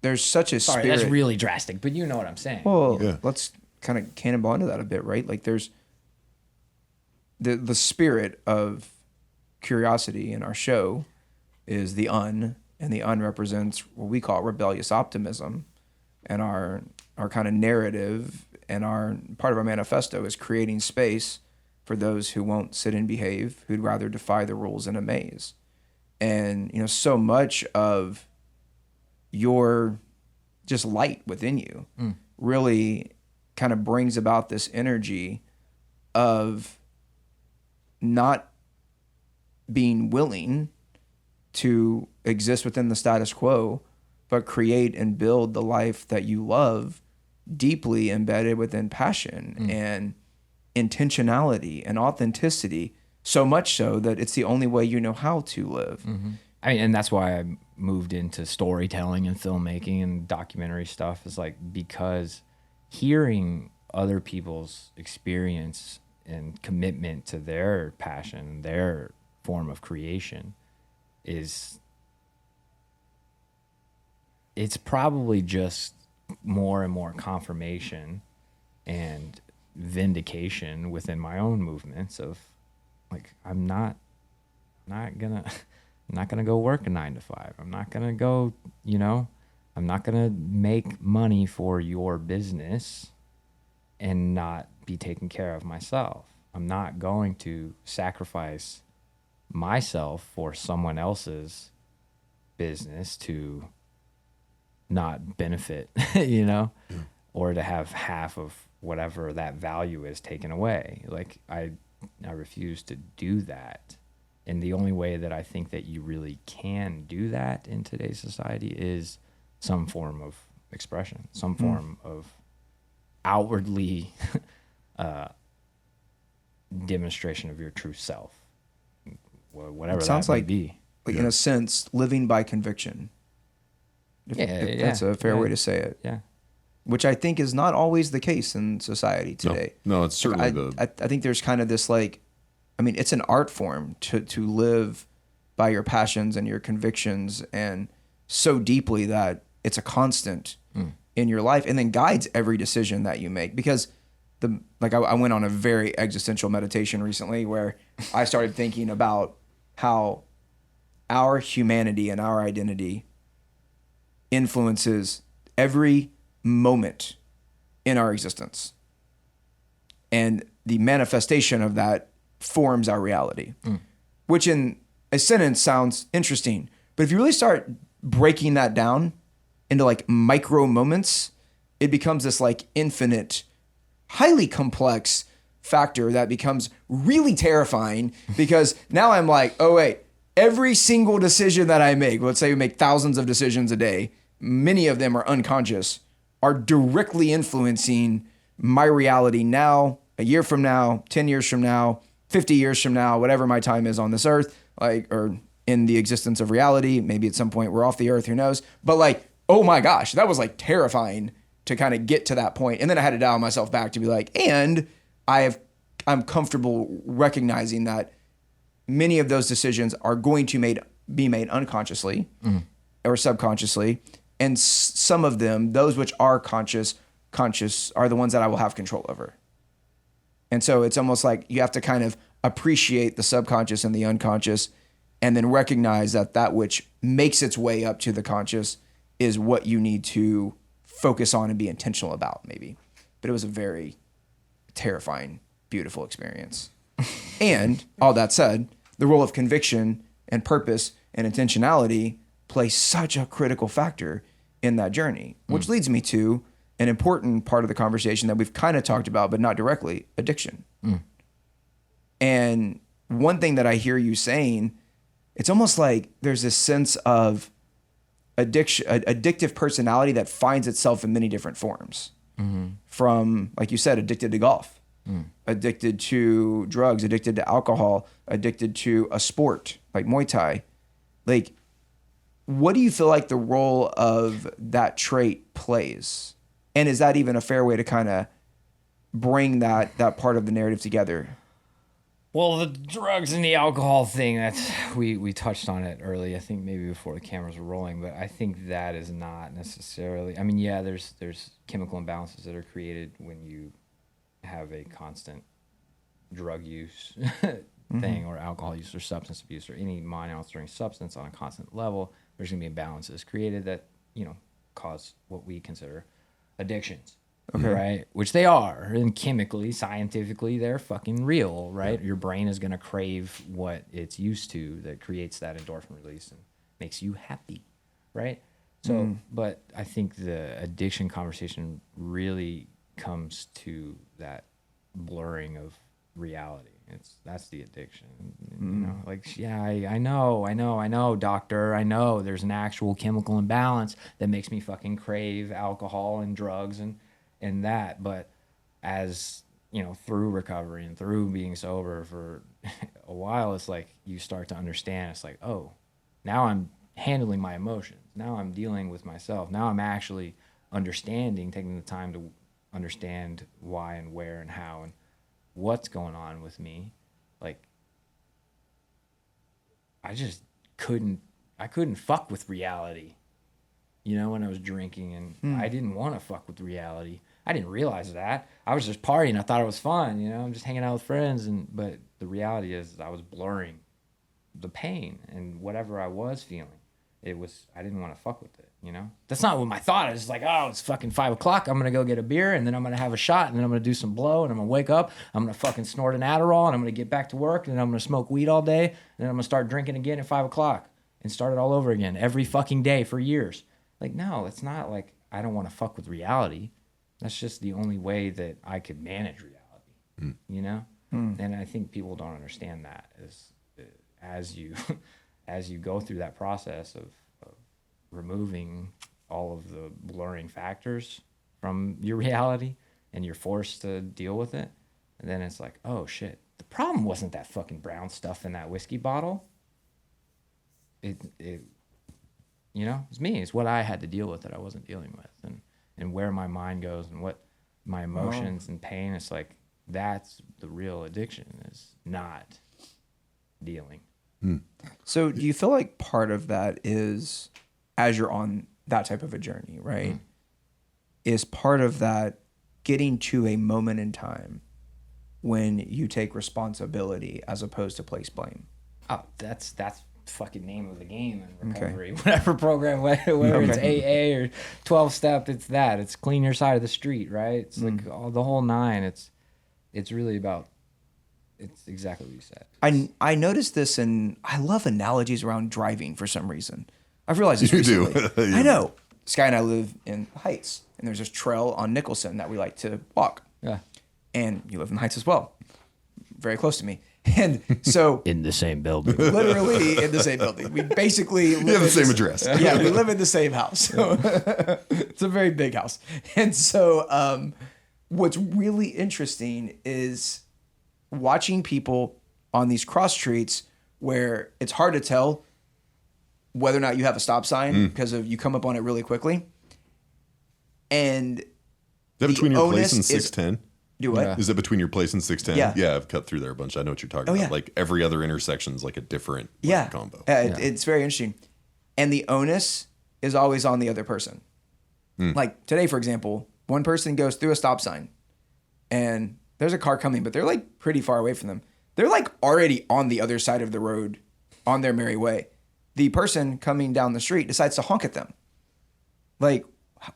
there's such a Sorry, spirit. that's really drastic, but you know what I'm saying. Well, Yeah. let's kind of cannonball into that a bit, right? Like there's the spirit of curiosity in our show is the un, and the un represents what we call rebellious optimism, and our kind of narrative and our part of our manifesto is creating space for those who won't sit and behave, who'd rather defy the rules and amaze. And you know, so much of your just light within you really kind of brings about this energy of not being willing to exist within the status quo, but create and build the life that you love, deeply embedded within passion and intentionality and authenticity, so much so that it's the only way you know how to live. I mean, and that's why I moved into storytelling and filmmaking and documentary stuff, is like, because hearing other people's experience and commitment to their passion, their form of creation it's probably just more and more confirmation and vindication within my own movements of like, I'm not gonna go work a 9 to 5. I'm not gonna go, you know, I'm not gonna make money for your business and not be taking care of myself. I'm not going to sacrifice myself for someone else's business to not benefit, you know, or to have half of whatever that value is taken away. Like I refuse to do that. And the only way that I think that you really can do that in today's society is some form of expression, some form of outwardly demonstration of your true self, whatever It sounds that may like, be. Like in a sense, living by conviction. If that's a fair way to say it. Yeah. Which I think is not always the case in society today. No, it's certainly I think there's kind of this like, I mean, it's an art form to live by your passions and your convictions, and so deeply that it's a constant in your life, and then guides every decision that you make. Because I went on a very existential meditation recently where I started thinking about how our humanity and our identity influences every moment in our existence, and the manifestation of that forms our reality, which in a sentence sounds interesting, but if you really start breaking that down into like micro moments, it becomes this like infinite, highly complex factor that becomes really terrifying, because now I'm like, oh wait, every single decision that I make, let's say we make thousands of decisions a day, many of them are unconscious, are directly influencing my reality now, a year from now, 10 years from now, 50 years from now, whatever my time is on this earth, like, or in the existence of reality. Maybe at some point we're off the earth, who knows? But like, oh my gosh, that was like terrifying to kind of get to that point. And then I had to dial myself back to be like, and I'm comfortable recognizing that many of those decisions are going to be made unconsciously or subconsciously. And some of them, those which are conscious are the ones that I will have control over. And so it's almost like you have to kind of appreciate the subconscious and the unconscious, and then recognize that which makes its way up to the conscious is what you need to focus on and be intentional about, maybe. But it was a very terrifying, beautiful experience. And all that said, the role of conviction and purpose and intentionality play such a critical factor in that journey, which leads me to an important part of the conversation that we've kind of talked about, but not directly: addiction. And one thing that I hear you saying, it's almost like there's this sense of addictive personality that finds itself in many different forms. From, like you said, addicted to golf, addicted to drugs, addicted to alcohol, addicted to a sport like Muay Thai. Like, what do you feel like the role of that trait plays? And is that even a fair way to kind of bring that part of the narrative together? Well, the drugs and the alcohol thing, that's we touched on it early, I think maybe before the cameras were rolling, but I think that is not necessarily, I mean, yeah, there's chemical imbalances that are created when you have a constant drug use thing, or alcohol use or substance abuse or any mind-altering substance on a constant level. There's going to be imbalances created that, cause what we consider addictions. Okay. Right? Which they are. And chemically, scientifically, they're fucking real, right? Your brain is going to crave what it's used to that creates that endorphin release and makes you happy, right? So, but I think the addiction conversation really comes to that blurring of reality. That's the addiction, like, yeah, I know, doctor, I know there's an actual chemical imbalance that makes me fucking crave alcohol and drugs and that, but as through recovery and through being sober for a while, it's like you start to understand, it's like, oh, now I'm handling my emotions, now I'm dealing with myself, now I'm actually understanding, taking the time to understand why and where and how and what's going on with me. Like, I just couldn't fuck with reality, when I was drinking, and I didn't want to fuck with reality. I didn't realize that. I was just partying. I thought it was fun, I'm just hanging out with friends, but the reality is I was blurring the pain and whatever I was feeling. I didn't want to fuck with it, That's not what my thought is. Like, oh, it's fucking 5 o'clock. I'm going to go get a beer, and then I'm going to have a shot, and then I'm going to do some blow, and I'm going to wake up. I'm going to fucking snort an Adderall, and I'm going to get back to work, and then I'm going to smoke weed all day, and then I'm going to start drinking again at 5 o'clock and start it all over again every fucking day for years. Like, no, it's not like I don't want to fuck with reality. That's just the only way that I could manage reality, And I think people don't understand that as you go through that process of removing all of the blurring factors from your reality, and you're forced to deal with it. And then it's like, oh shit, the problem wasn't that fucking brown stuff in that whiskey bottle. It's me. It's what I had to deal with that I wasn't dealing with, and where my mind goes and what my emotions and pain. It's like, that's the real addiction, is not dealing. So do you feel like part of that is, as you're on that type of a journey, right, is part of that getting to a moment in time when you take responsibility as opposed to place blame? Oh, that's fucking name of the game in recovery. Okay. Whatever program, whether it's AA or 12-step, it's that. It's clean your side of the street, right? It's like the whole nine. It's really about, it's exactly what you said. I noticed this, and I love analogies around driving for some reason. I've realized this recently. Yeah. I know. Sky and I live in Heights, and there's this trail on Nicholson that we like to walk. Yeah. And you live in Heights as well. Very close to me. And so In the same building. literally in the same building. We basically live You have the in same address. Yeah, we live in the same house. So it's a very big house. And so what's really interesting is watching people on these cross streets where it's hard to tell whether or not you have a stop sign because of you come up on it really quickly. And Is that between your place and onus is- 610? do what? Yeah. Is that between your place and 610? Yeah. Yeah, I've cut through there a bunch. I know what you're talking Oh, about. yeah. Like every other intersection is like a different Yeah. combo. It's very interesting. And the onus is always on the other person. Like today, for example, one person goes through a stop sign and there's a car coming, but they're like pretty far away from them. They're like already on the other side of the road on their merry way. The person coming down the street decides to honk at them. Like,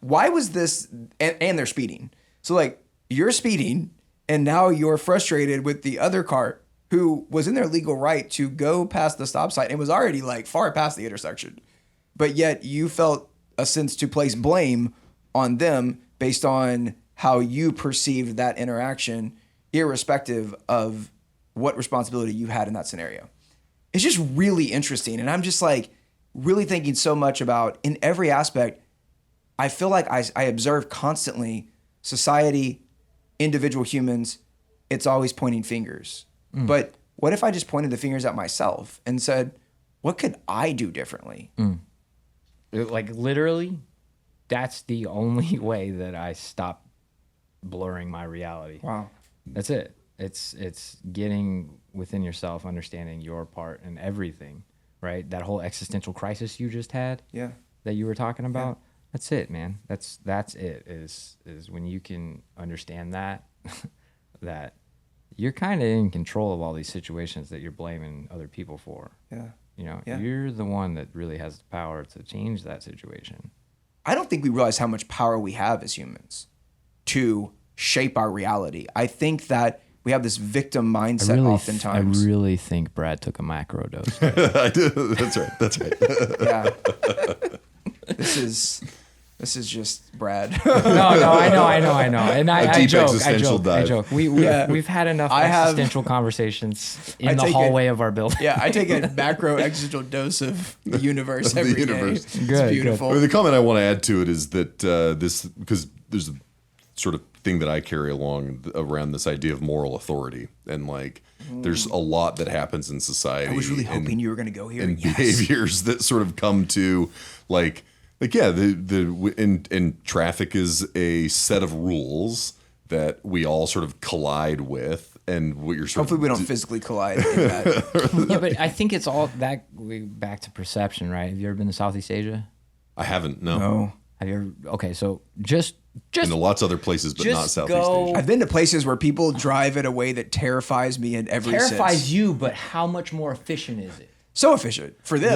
why was this? And they're speeding. So like you're speeding and now you're frustrated with the other car who was in their legal right to go past the stop sign and was already like far past the intersection. But yet you felt a sense to place blame on them based on how you perceived that interaction, irrespective of what responsibility you had in that scenario. It's just really interesting. And I'm just like really thinking so much about in every aspect. I feel like I observe constantly society, individual humans, it's always pointing fingers. But what if I just pointed the fingers at myself and said, what could I do differently? Like literally, that's the only way that I stop blurring my reality. Wow. That's it. It's getting within yourself, understanding your part in everything, right? That whole existential crisis you just had, Yeah. that you were talking about. That's it, man. That's it. Is when you can understand that that you're kind of in control of all these situations that you're blaming other people for. Yeah. You know, Yeah. you're the one that really has the power to change that situation. I don't think we realize how much power we have as humans to shape our reality. I think that we have this victim mindset oftentimes. I really think Brad took a macro dose. I do. That's right. That's right. Yeah. This is just Brad. No, I know. And I deep joke. existential I dive. joke. We've had enough I have- existential conversations I in the take hallway of our building. Yeah, I take a macro existential dose of the universe the every day. universe. It's Good, beautiful. I mean, the comment I want to add to it is that because there's a sort of thing that I carry along around this idea of moral authority, and like there's a lot that happens in society. I was really and- hoping you were going to go here. and Yes. behaviors that sort of come to like yeah, and traffic is a set of rules that we all sort of collide with, and what you're sort Hopefully of we don't physically collide in that. Yeah, but I think it's all that back to perception, right? Have you ever been to Southeast Asia? I haven't no. No. Have you ever? Okay, so just In lots of other places, but not just Southeast go- Asia. I've been to places where people drive in a way that terrifies me in every terrifies sense. you, but how much more efficient is it? So efficient for them.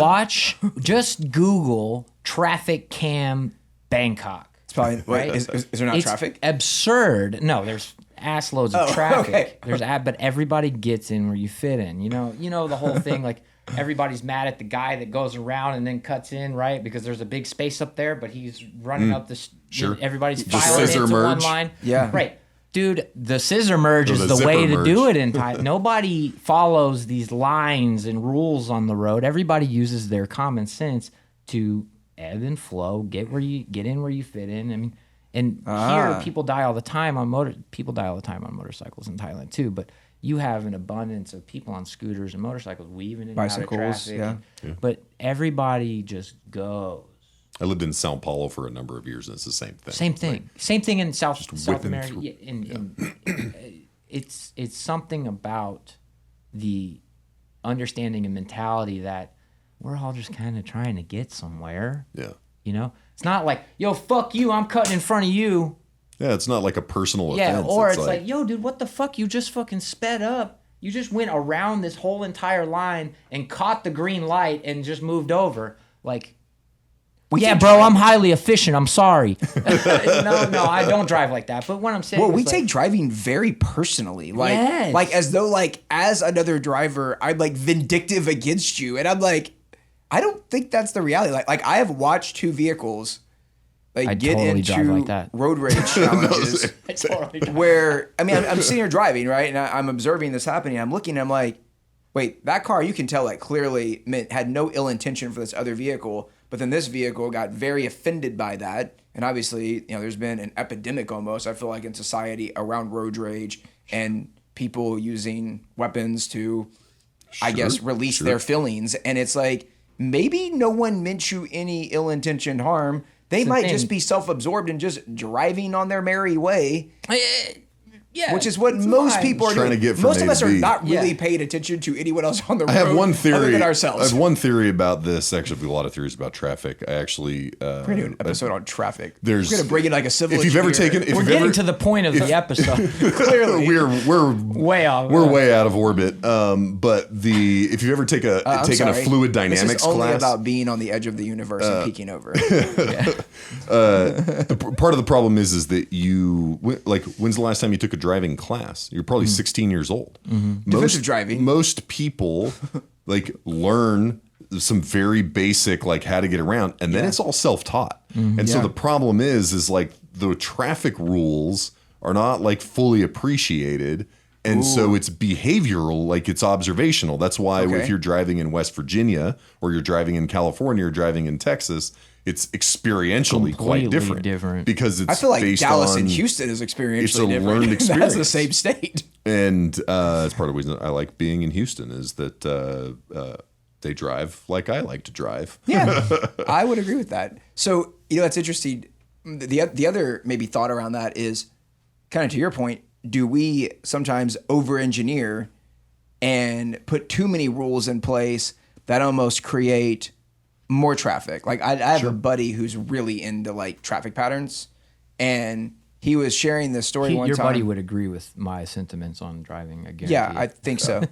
Just Google traffic cam Bangkok. It's probably Right? is there not It's traffic? absurd. No, there's ass loads of Oh, traffic. okay. But everybody gets in where you fit in. You know the whole thing. Like everybody's mad at the guy that goes around and then cuts in, right? Because there's a big space up there, but he's running up the. Sure. Everybody's The filing scissor into one merge. line. Yeah. Right. Dude, the scissor merge Or is the the way zipper to do merge. it in time. Nobody follows these lines and rules on the road. Everybody uses their common sense to ebb and flow, get in where you fit in. I mean, and here people die all the time on motorcycles in Thailand too. But you have an abundance of people on scooters and motorcycles weaving in and out of Bicycles, traffic. yeah. But everybody just goes. I lived in Sao Paulo for a number of years, and it's the same thing. Same thing. Same thing in South whipping America. through. Yeah, it's something about the understanding and mentality that we're all just kind of trying to get somewhere. Yeah. You know, it's not like, yo, fuck you, I'm cutting in front of you. Yeah, it's not like a personal Yeah, offense. or it's like, yo, dude, what the fuck? You just fucking sped up. You just went around this whole entire line and caught the green light and just moved over. Like, yeah, take bro, drive- I'm highly efficient. I'm sorry. No, I don't drive like that. But what I'm saying Well, is we like, take driving very personally, like, Yes. like as though, like, as another driver, I'm like vindictive against you, and I'm like, I don't think that's the reality. Like I have watched two vehicles like I get totally drive into like that. road rage challenges I totally drive. where I mean I'm sitting here driving, right, and I'm observing this happening. I'm looking, I'm like, wait, that car, you can tell like clearly had no ill intention for this other vehicle, but then this vehicle got very offended by that. And obviously, there's been an epidemic almost, I feel like, in society around road rage and people using weapons to, I guess, release their feelings. And it's like, maybe no one meant you any ill-intentioned harm. They might just be self-absorbed and just driving on their merry way. Yeah, Which is what most people are trying doing. to get from Most A of us to are B. not really paying attention to anyone else on the road. I have one theory. Other than ourselves. I have one theory about this. Actually, a lot of theories about traffic. I actually We're gonna do an episode on traffic. there's- We're gonna bring in like a civil if you've ever engineer. taken, if We're you've getting ever, to the point of the episode. Clearly. we're Way off. We're way out of orbit. But if you've ever taken a sorry. fluid This dynamics is only class, about being on the edge of the universe and peeking over. part of the problem is that when's the last time you took a driving class? You're probably 16 years old. Defensive driving. Most people learn some very basic how to get around, and then it's all self-taught. And so the problem is the traffic rules are not fully appreciated. And so it's behavioral, it's observational. That's why if you're driving in West Virginia or you're driving in California or driving in Texas, it's experientially quite Completely different because it's I feel like based Dallas on, and Houston is experientially it's a different. learned That's experience. the same state. And it's part of the reason I like being in Houston is that they drive like I like to drive. Yeah, I would agree with that. So, that's interesting. The other maybe thought around that is kind of to your point, do we sometimes over-engineer and put too many rules in place that almost create more traffic? Like I have a buddy who's really into traffic patterns, and he was sharing this story one Your time. buddy would agree with my sentiments on driving. I guarantee. Yeah, I think so.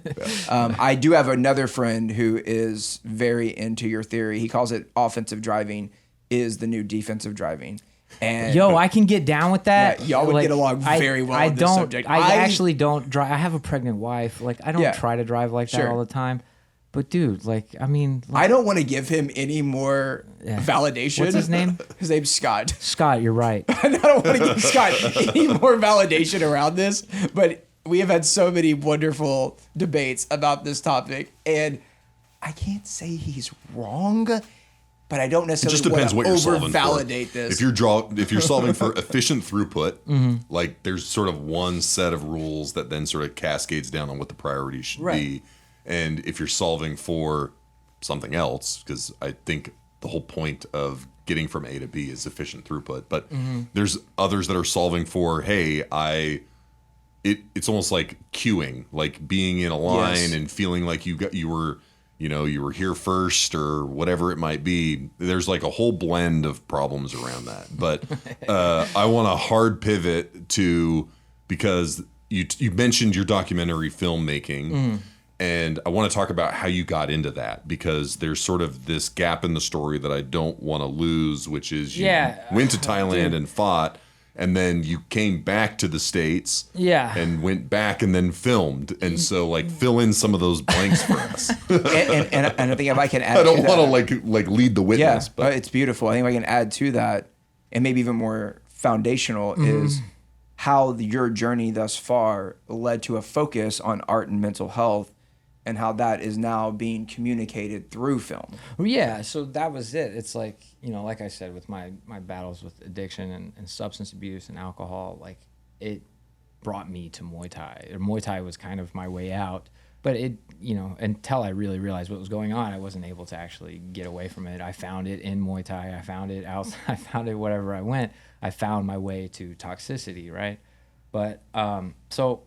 I do have another friend who is very into your theory. He calls it offensive driving is the new defensive driving. And Yo, I can get down with that. Yeah, y'all would get along very well with this subject. I actually don't drive. I have a pregnant wife. I don't Yeah. try to drive like that Sure. all the time. But dude, I don't want to give him any more validation. What's his name? His name's Scott. Scott, you're right. I don't want to give Scott any more validation around this, but we have had so many wonderful debates about this topic, and I can't say he's wrong, but I don't It necessarily just depends what you're over solving validate for. this. If you're solving for efficient throughput, there's sort of one set of rules that then sort of cascades down on what the priority should be. And if you're solving for something else, because I think the whole point of getting from A to B is efficient throughput, but there's others that are solving for, hey, it's almost like queuing, like being in a line and feeling like you were here first or whatever it might be. There's a whole blend of problems around that. But I want a hard pivot because you mentioned your documentary filmmaking. And I want to talk about how you got into that, because there's sort of this gap in the story that I don't want to lose, which is you went to Thailand and fought, and then you came back to the States and went back and then filmed. And so fill in some of those blanks for us. and I think if I can add I don't to that, want to lead the witness, but it's beautiful. I think if I can add to that, and maybe even more foundational, is how your journey thus far led to a focus on art and mental health, and how that is now being communicated through film. Well, yeah, so that was it. It's like I said, with my battles with addiction and substance abuse and alcohol, it brought me to Muay Thai. Muay Thai was kind of my way out. But until I really realized what was going on, I wasn't able to actually get away from it. I found it in Muay Thai. I found it outside. I found it wherever I went. I found my way to toxicity, right? But so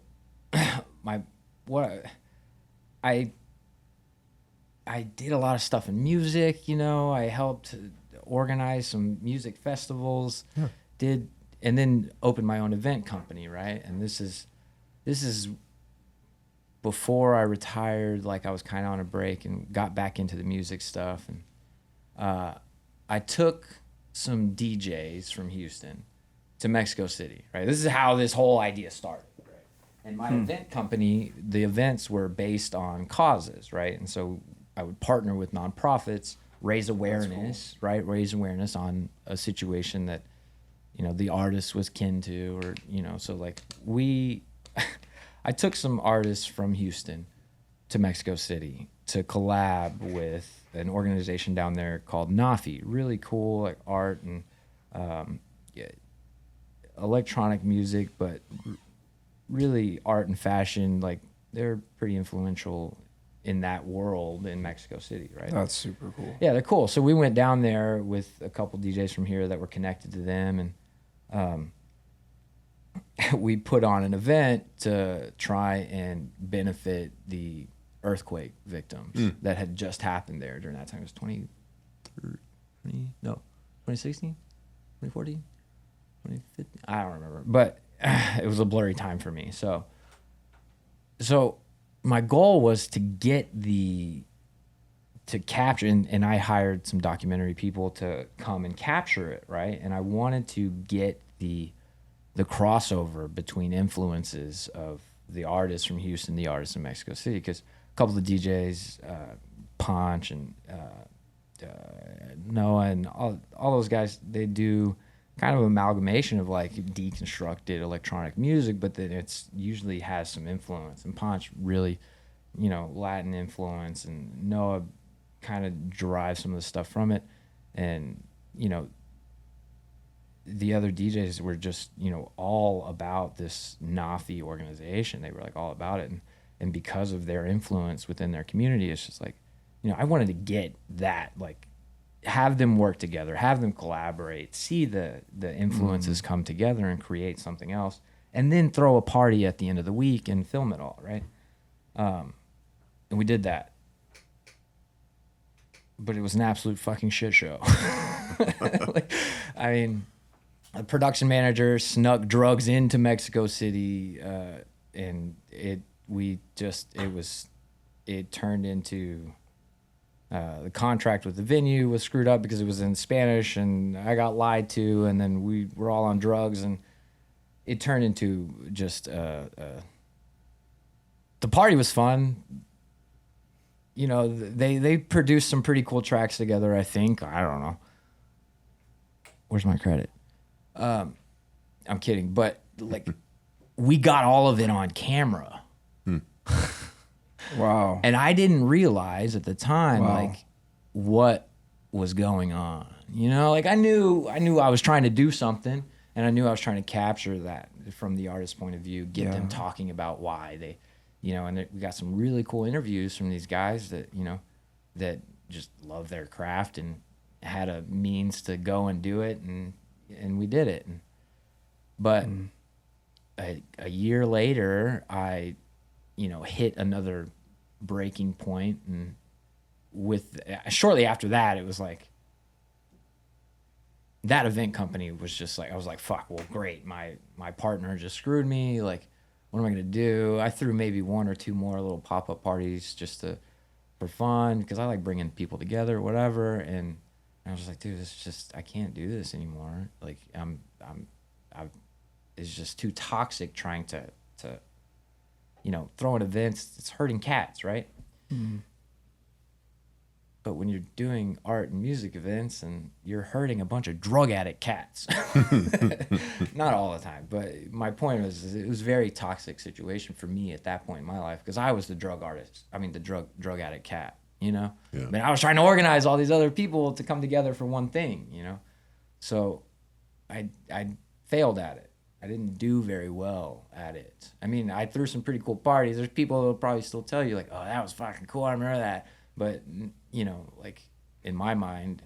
I did a lot of stuff in music. I helped organize some music festivals. And then opened my own event company, right? And this is before I retired. I was kind of on a break and got back into the music stuff. And I took some DJs from Houston to Mexico City, right? This is how this whole idea started, right? And my event company, the events were based on causes, right? And so I would partner with nonprofits raise awareness, right? Raise awareness on a situation that, you know, the artist was kin to, or, you know, so like I took some artists from Houston to Mexico City to collab with an organization down there called Nafi. Really cool, like art and electronic music, but really art and fashion. Like they're pretty influential in that world in Mexico City, right? That's super cool. Yeah, they're cool. So we went down there with a couple DJs from here that were connected to them, and we put on an event to try and benefit the earthquake victims that had just happened there during that time. It was 2016, 2014, 2015. I don't remember, but it was a blurry time for me. So my goal was to capture, and I hired some documentary people to come and capture it, right? And I wanted to get the crossover between influences of the artists from Houston, the artists in Mexico City, because a couple of DJs, Ponch and Noah and all those guys, they do kind of amalgamation of like deconstructed electronic music, but then it's usually has some influence. And Ponch really, you know, Latin influence, and Noah kind of derives some of the stuff from it. And, you know, the other DJs were just, you know, all about this Nafi organization. They were like all about it. And because of their influence within their community, it's just like, you know, I wanted to get that, like, have them work together, have them collaborate, see the influences come together and create something else, and then throw a party at the end of the week and film it all, right? And we did that. But it was an absolute fucking shit show. Like, I mean, a production manager snuck drugs into Mexico City, and it turned into the contract with the venue was screwed up because it was in Spanish, and I got lied to, and then we were all on drugs, and it turned into just the party was fun. You know, they produced some pretty cool tracks together, I think. I don't know. Where's my credit? I'm kidding, but like we got all of it on camera. Wow. And I didn't realize at the time like what was going on. You know, like I knew I was trying to do something, and I knew I was trying to capture that from the artist's point of view, get them talking about why they, you know, and we got some really cool interviews from these guys that, you know, that just love their craft and had a means to go and do it, and we did it. But a year later, I, you know, hit another breaking point, and shortly after that, it was like that event company was just like, I was like, fuck, well, great, my partner just screwed me, like, what am I gonna do? I threw maybe one or two more little pop-up parties just for fun, because I like bringing people together or whatever, and I was like, dude, this is just, I can't do this anymore. Like, it's just too toxic trying to you know, throwing events. It's hurting cats, right? Mm-hmm. But when you're doing art and music events, and you're hurting a bunch of drug addict cats, not all the time, but my point was, it was a very toxic situation for me at that point in my life, because I was the drug artist. I mean, the drug addict cat, you know? Yeah. I mean, I was trying to organize all these other people to come together for one thing, you know? So I failed at it. I didn't do very well at it. I mean, I threw some pretty cool parties. There's people that will probably still tell you, like, oh, that was fucking cool, I remember that. But, you know, like, in my mind,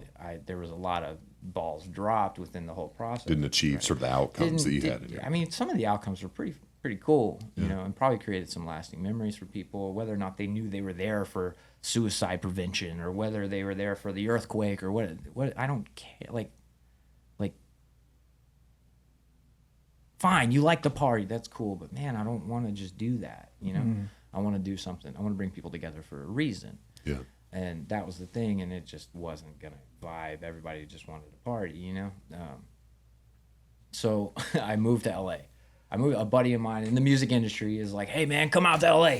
there was a lot of balls dropped within the whole process. Didn't achieve sort of the outcomes that you had. I mean, some of the outcomes were pretty cool, you know, and probably created some lasting memories for people, whether or not they knew they were there for suicide prevention, or whether they were there for the earthquake, or what I don't care. Like, fine, you like the party, that's cool, but man, I don't want to just do that, you know? I want to do something. I want to bring people together for a reason. Yeah. And that was the thing, and it just wasn't going to vibe. Everybody just wanted to party, you know? So I moved to LA. A buddy of mine in the music industry is like, hey man, come out to LA.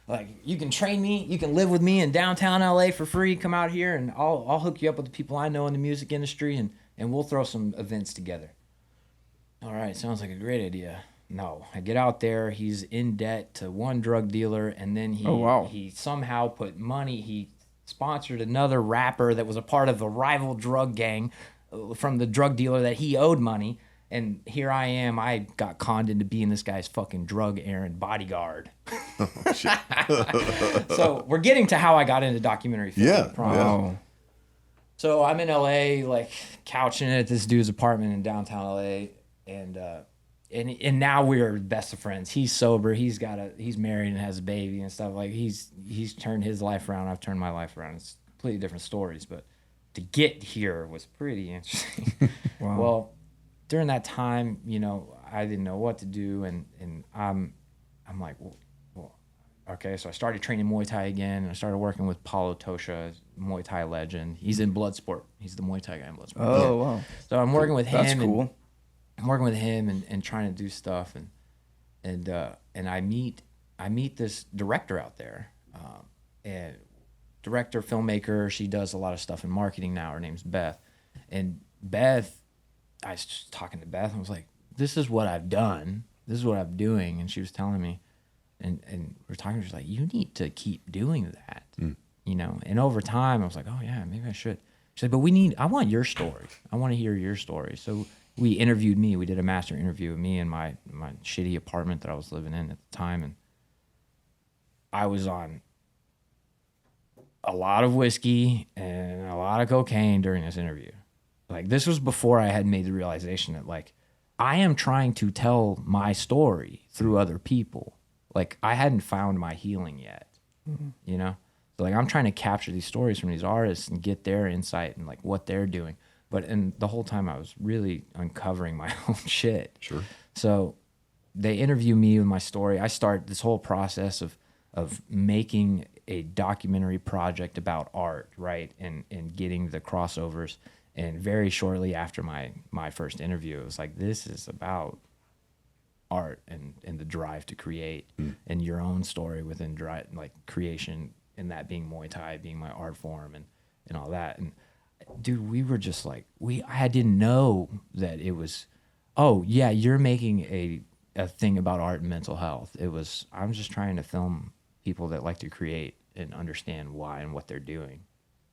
Like, you can train me, you can live with me in downtown LA for free. Come out here and I'll hook you up with the people I know in the music industry, and we'll throw some events together. All right, sounds like a great idea. No, I get out there. He's in debt to one drug dealer, and then he somehow put money. He sponsored another rapper that was a part of the rival drug gang from the drug dealer that he owed money. And here I am. I got conned into being this guy's fucking drug errand bodyguard. Oh, shit. So we're getting to how I got into documentary film. Yeah. Wow. So I'm in LA, like couching at this dude's apartment in downtown LA, and now we're best of friends. He's sober. He's married and has a baby and stuff. Like he's turned his life around. I've turned my life around. It's completely different stories, but to get here was pretty interesting. Wow. Well, during that time, I didn't know what to do, and I'm like, well, okay. So I started training Muay Thai again, and I started working with Paulo Tosha, Muay Thai legend. He's in Bloodsport. He's the Muay Thai guy in Bloodsport. Oh, wow. So I'm working with him. That's cool. And I'm working with him and trying to do stuff, and I meet this director out there, and director, filmmaker. She does a lot of stuff in marketing now. Her name's Beth, and Beth. I was just talking to Beth and was like, this is what I've done. This is what I'm doing. And she was telling me, and we're talking, she's like, you need to keep doing that, And over time, I was like, oh, yeah, maybe I should. She's like, but I want your story. I want to hear your story. So we interviewed me. We did a master interview of me in my shitty apartment that I was living in at the time. And I was on a lot of whiskey and a lot of cocaine during this interview. Like, this was before I had made the realization that, like, I am trying to tell my story through other people. Like, I hadn't found my healing yet, So, like, I'm trying to capture these stories from these artists and get their insight and, like, what they're doing. And the whole time I was really uncovering my own shit. Sure. So they interview me with my story. I start this whole process of making a documentary project about art, right? And getting the crossovers. And very shortly after my first interview, it was like, this is about art and the drive to create and your own story within creation, and that being Muay Thai, being my art form and all that. And dude, we were just like, I didn't know that it was, oh yeah, you're making a thing about art and mental health. I'm just trying to film people that like to create and understand why and what they're doing.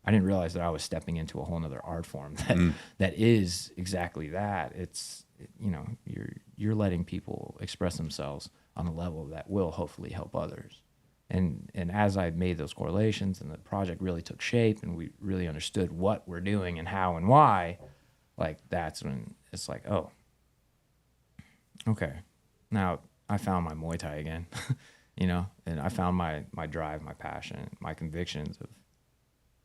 I didn't realize that I was stepping into a whole nother art form that is exactly that. You're letting people express themselves on a level that will hopefully help others. And as I made those correlations and the project really took shape and we really understood what we're doing and how and why, like, that's when it's like, oh, okay, now I found my Muay Thai again, and I found my drive, my passion, my convictions of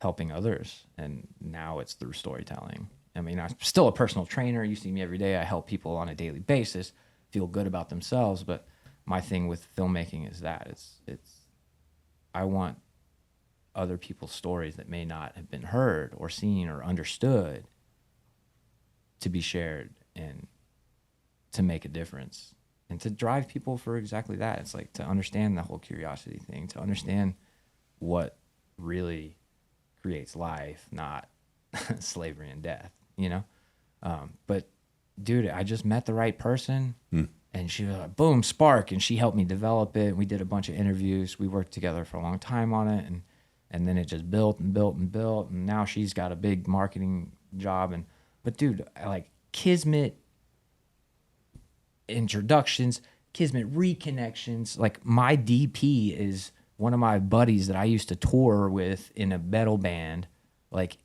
helping others, and now it's through storytelling. I mean, I'm still a personal trainer. You see me every day. I help people on a daily basis feel good about themselves, but my thing with filmmaking is that it's I want other people's stories that may not have been heard or seen or understood to be shared and to make a difference and to drive people for exactly that. It's like to understand the whole curiosity thing, to understand what really creates life, not slavery and death, But dude, I just met the right person and she was like, boom, spark. And she helped me develop it. We did a bunch of interviews. We worked together for a long time on it. And then it just built and built and built. And now she's got a big marketing job. But dude, like Kismet introductions, Kismet reconnections, like my DP is one of my buddies that I used to tour with in a metal band,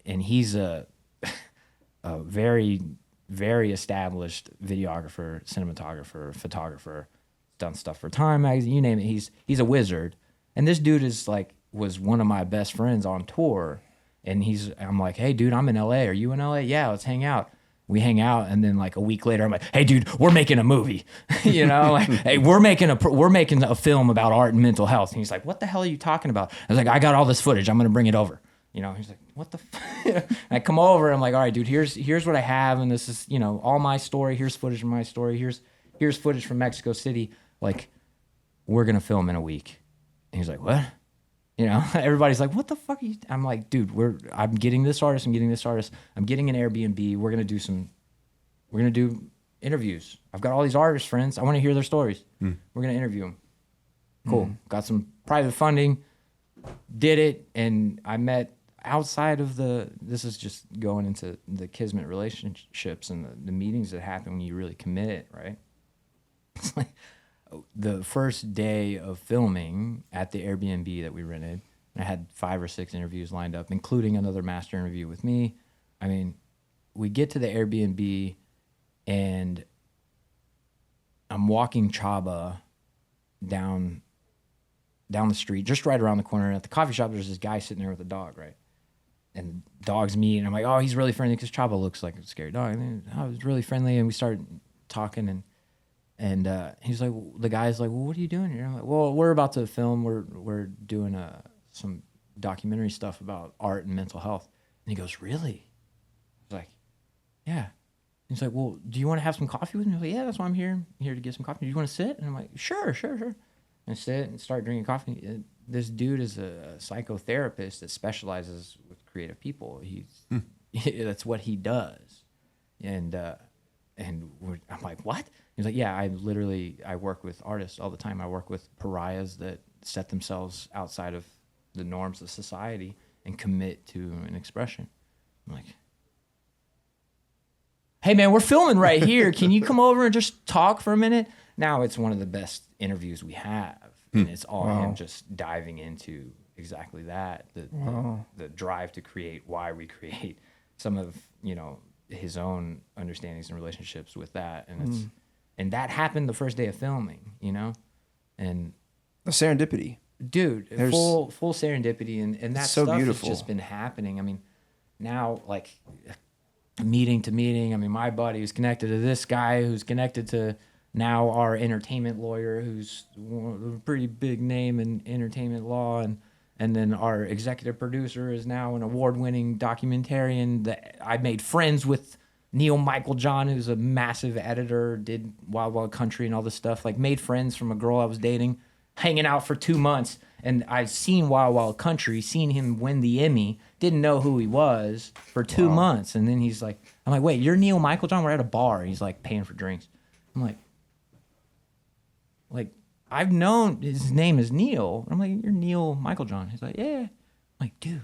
and he's a very, very established videographer, cinematographer, photographer, done stuff for Time magazine, you name it. He's a wizard, and this dude was one of my best friends on tour, and I'm like, hey dude, I'm in LA. Are you in LA? Yeah, let's hang out. We hang out, and then like a week later, I'm like, "Hey, dude, we're making a movie, hey, we're making a film about art and mental health." And he's like, "What the hell are you talking about?" I was like, "I got all this footage. I'm gonna bring it over." He's like, "What the?" I come over. I'm like, "All right, dude, here's what I have, and this is all my story. Here's footage from my story. Here's footage from Mexico City. Like, we're gonna film in a week." And he's like, what? You know, everybody's like, what the fuck are you? I'm like, dude, I'm getting this artist. I'm getting this artist. I'm getting an Airbnb. We're going to do interviews. I've got all these artist friends. I want to hear their stories. We're going to interview them. Cool. Got some private funding, did it. And I met outside of this is just going into the kismet relationships and the meetings that happen when you really commit, right? It's like, the first day of filming at the Airbnb that we rented, I had 5 or 6 interviews lined up, including another master interview with me. I mean, we get to the Airbnb and I'm walking Chaba down the street, just right around the corner. And at the coffee shop, there's this guy sitting there with a dog, right? And the dog's me, and I'm like, oh, he's really friendly because Chaba looks like a scary dog. And then, oh, he's really friendly, and we started talking, and he's like, the guy's like, well, what are you doing here? I'm like, well, we're about to film. We're doing some documentary stuff about art and mental health. And he goes, really? I was like, yeah. He's like, well, do you want to have some coffee with me? I was like, yeah, that's why I'm here. I'm here to get some coffee. Do you want to sit? And I'm like, sure. And I sit and start drinking coffee. This dude is a psychotherapist that specializes with creative people. That's what he does. And I'm like, what? He's like, yeah, I work with artists all the time. I work with pariahs that set themselves outside of the norms of society and commit to an expression. I'm like, hey man, we're filming right here. Can you come over and just talk for a minute? Now it's one of the best interviews we have. And it's all him just diving into exactly that. The drive to create, why we create, some of, his own understandings and relationships with that. And and that happened the first day of filming, and the serendipity, dude, full serendipity. And that so stuff beautiful. has just been happening. I mean, now like meeting to meeting, I mean, my buddy is connected to this guy who's connected to now our entertainment lawyer, who's a pretty big name in entertainment law. And then our executive producer is now an award-winning documentarian that I made friends with. Neil Michael John, who's a massive editor, did Wild Wild Country and all this stuff. Like, made friends from a girl I was dating, hanging out for 2 months. And I'd seen Wild Wild Country, seen him win the Emmy, didn't know who he was for 2 months. And then he's like, I'm like, wait, you're Neil Michael John? We're at a bar. He's like paying for drinks. I'm like, I've known his name is Neil. I'm like, you're Neil Michael John. He's like, yeah. I'm like, dude,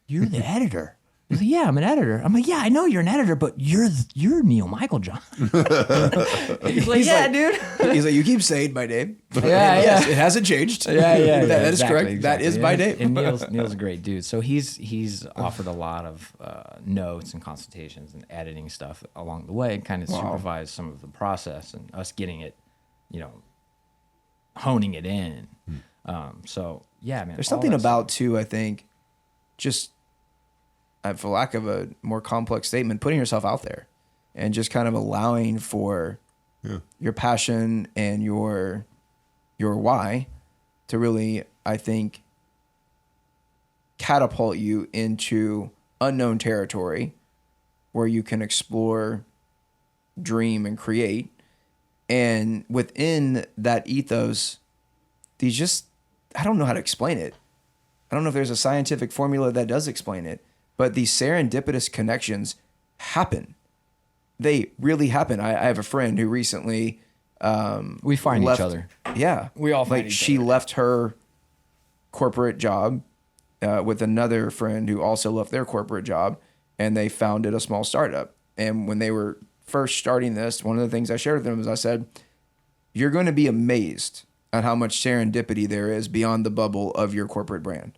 you're the editor. He's like, yeah, I'm an editor. I'm like, yeah, I know you're an editor, but you're Neil Michael John. He's like, yeah, dude. He's like, you keep saying my name. Yeah, yes, it hasn't changed. Yeah. That is exactly, correct. Exactly. That is my name. And Neil's a great dude. So he's offered a lot of notes and consultations and editing stuff along the way, and kind of supervised some of the process and us getting it, honing it in. So yeah, man. There's something about too, I think, just for lack of a more complex statement, putting yourself out there and just kind of allowing for your passion and your why to really, I think, catapult you into unknown territory where you can explore, dream, and create. And within that ethos, I don't know how to explain it. I don't know if there's a scientific formula that does explain it, but these serendipitous connections happen. They really happen. I have a friend who recently we find left, each other. Yeah. We all find each she other. left her corporate job with another friend who also left their corporate job, and they founded a small startup. And when they were first starting this, one of the things I shared with them is I said, you're going to be amazed at how much serendipity there is beyond the bubble of your corporate brand.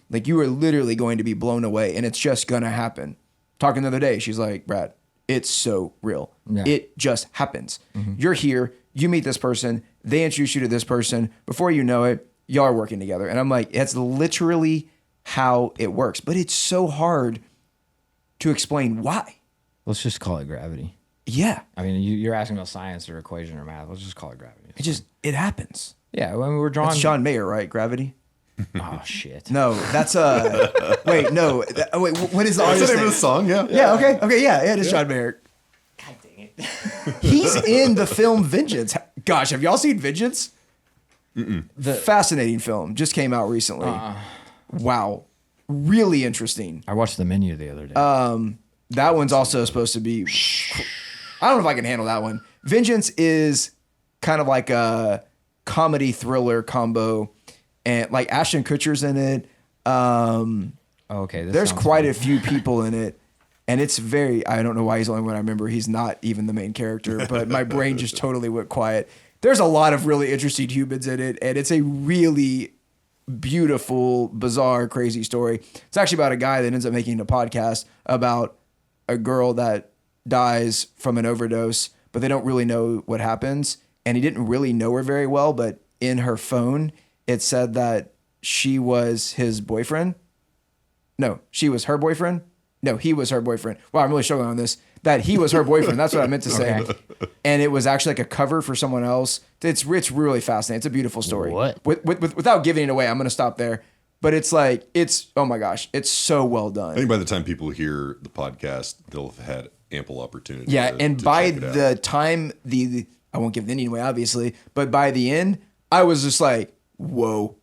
Like, you are literally going to be blown away, and it's just going to happen. Talking the other day, she's like, Brad, it's so real. Yeah. It just happens. You're here, you meet this person, they introduce you to this person. Before you know it, y'all are working together. And I'm like, it's literally how it works. But it's so hard to explain why. Let's just call it gravity. Yeah. I mean, you're asking about science or equation or math. Let's just call it gravity. It happens. Yeah, when we were drawing. That's John Mayer, right? Gravity? Oh, shit. No, that's wait, no. Wait, what is the artist That's the name name? of the song, yeah. Yeah, okay, yeah, it is John Mayer. God dang it. He's in the film Vengeance. Gosh, have y'all seen Vengeance? Fascinating film. Just came out recently. Wow. Really interesting. I watched The Menu the other day. That one's also supposed to be... I don't know if I can handle that one. Vengeance is kind of like a comedy thriller combo. And like Ashton Kutcher's in it. Okay. There's quite a few people in it. And it's very... I don't know why he's the only one I remember. He's not even the main character. But my brain just totally went quiet. There's a lot of really interesting humans in it. And it's a really... beautiful, bizarre, crazy story. It's actually about a guy that ends up making a podcast about a girl that dies from an overdose, but they don't really know what happens. And he didn't really know her very well, but in her phone, it said that she was his boyfriend. No, she was her boyfriend. No, he was her boyfriend. Wow, I'm really struggling on this. That he was her boyfriend. That's what I meant to say. Okay. And it was actually like a cover for someone else. It's really fascinating. It's a beautiful story. What? Without giving it away, I'm going to stop there. But it's like, oh my gosh, it's so well done. I think by the time people hear the podcast, they'll have had ample opportunity. Yeah, and to by check it the out. time I won't give the ending away, obviously, but by the end, I was just like, whoa,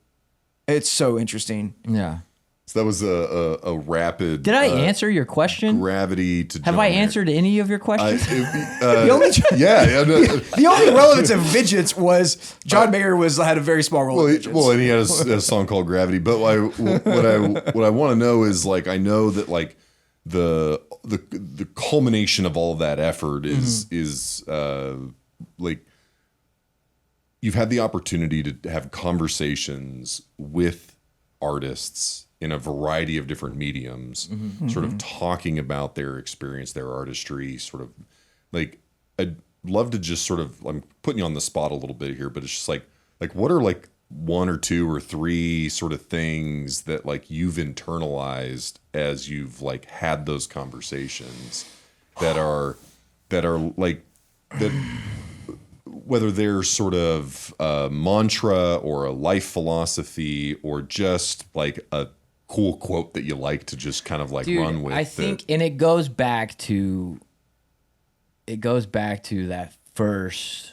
it's so interesting. Yeah. So that was a rapid. Did I answer your question? Gravity to. Have I answered any of your questions? The only the only relevance of Vengeance was John Mayer had a very small role in Vengeance. Well, and he had a song called Gravity. But what I want to know is like I know that like the culmination of all of that effort is like you've had the opportunity to have conversations with artists in a variety of different mediums, sort of talking about their experience, their artistry, sort of like I'd love to just sort of, I'm putting you on the spot a little bit here, but it's just like what are like one or two or three sort of things that like you've internalized as you've like had those conversations that are like that, whether they're sort of a mantra or a life philosophy or just like a cool quote that you like to just kind of like run with. I think, and it goes back to that first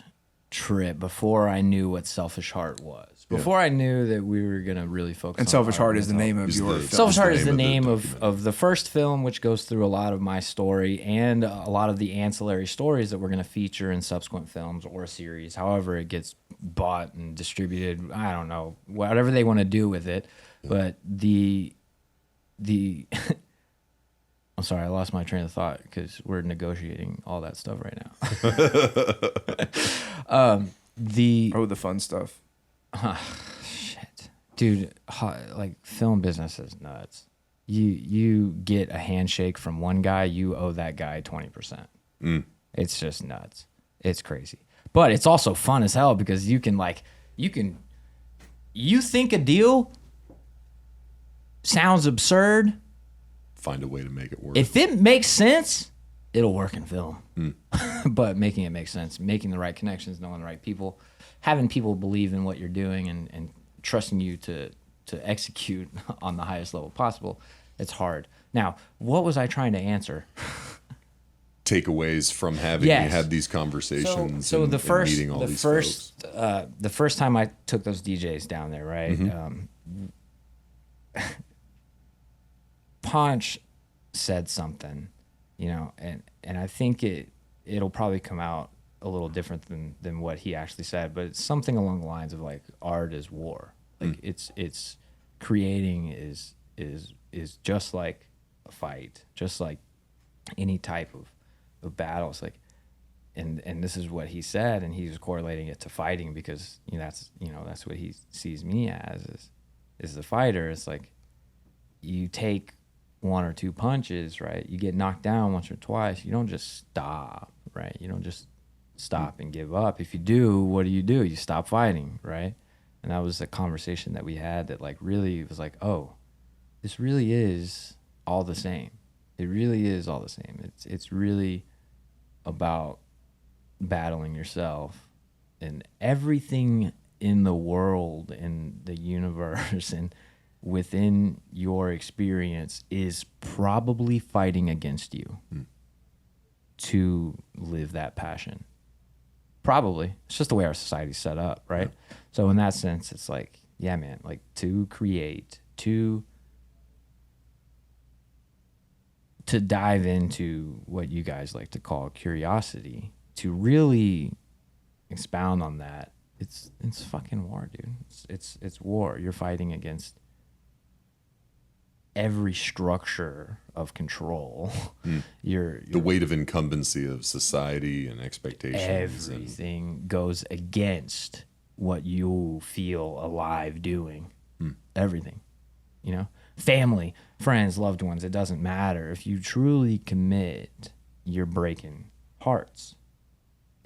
trip before I knew what Selfish Heart was. Before I knew that we were going to really focus and on Selfish Heart is the name of your film. Selfish Heart is the name of the first film, which goes through a lot of my story and a lot of the ancillary stories that we're going to feature in subsequent films or a series, however it gets bought and distributed. I don't know, whatever they want to do with it. But the I'm sorry, I lost my train of thought because we're negotiating all that stuff right now. The fun stuff. Shit, dude, like film business is nuts. You get a handshake from one guy, you owe that guy 20%. It's just nuts. It's crazy, but it's also fun as hell because you think a deal sounds absurd. Find a way to make it work. If it makes sense, it'll work in film. But making it make sense, making the right connections, knowing the right people, having people believe in what you're doing and trusting you to execute on the highest level possible, it's hard. Now, what was I trying to answer? Takeaways from having had these conversations so and, the first, and meeting all the these first, folks. The first time I took those DJs down there, right? Ponch said something, and I think it'll probably come out a little different than what he actually said, but it's something along the lines of like art is war. Like it's creating is just like a fight, just like any type of battles. Like, and this is what he said, and he was correlating it to fighting because that's what he sees me as is the fighter. It's like you take one or two punches, right? You get knocked down once or twice. You don't just stop, right? You don't just stop and give up. If you do, what do? You stop fighting, right? And that was a conversation that we had that like really was like, oh, this really is all the same. It really is all the same. It's really about battling yourself, and everything in the world, in the universe, and within your experience is probably fighting against you to live that passion. Probably. It's just the way our society's set up, right? Yeah. So in that sense, it's like, yeah, man, like to create, to dive into what you guys like to call curiosity, to really expound on that, it's fucking war, dude. It's war. You're fighting against every structure of control. You're the weight of incumbency of society and expectations. Everything goes against what you feel alive doing. Everything, you know, family, friends, loved ones. It doesn't matter. If you truly commit, you're breaking hearts.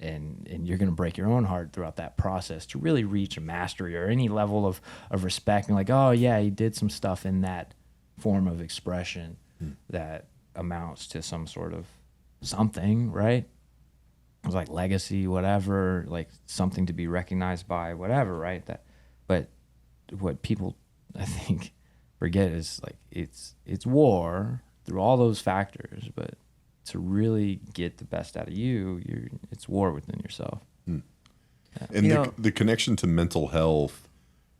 And you're going to break your own heart throughout that process to really reach a mastery or any level of respect. And like, oh yeah, he did some stuff in that form of expression that amounts to some sort of something, right? It was like legacy, whatever, like something to be recognized by, whatever, right? But what people, I think, forget is like it's war through all those factors, but to really get the best out of you, it's war within yourself. Yeah. And the connection to mental health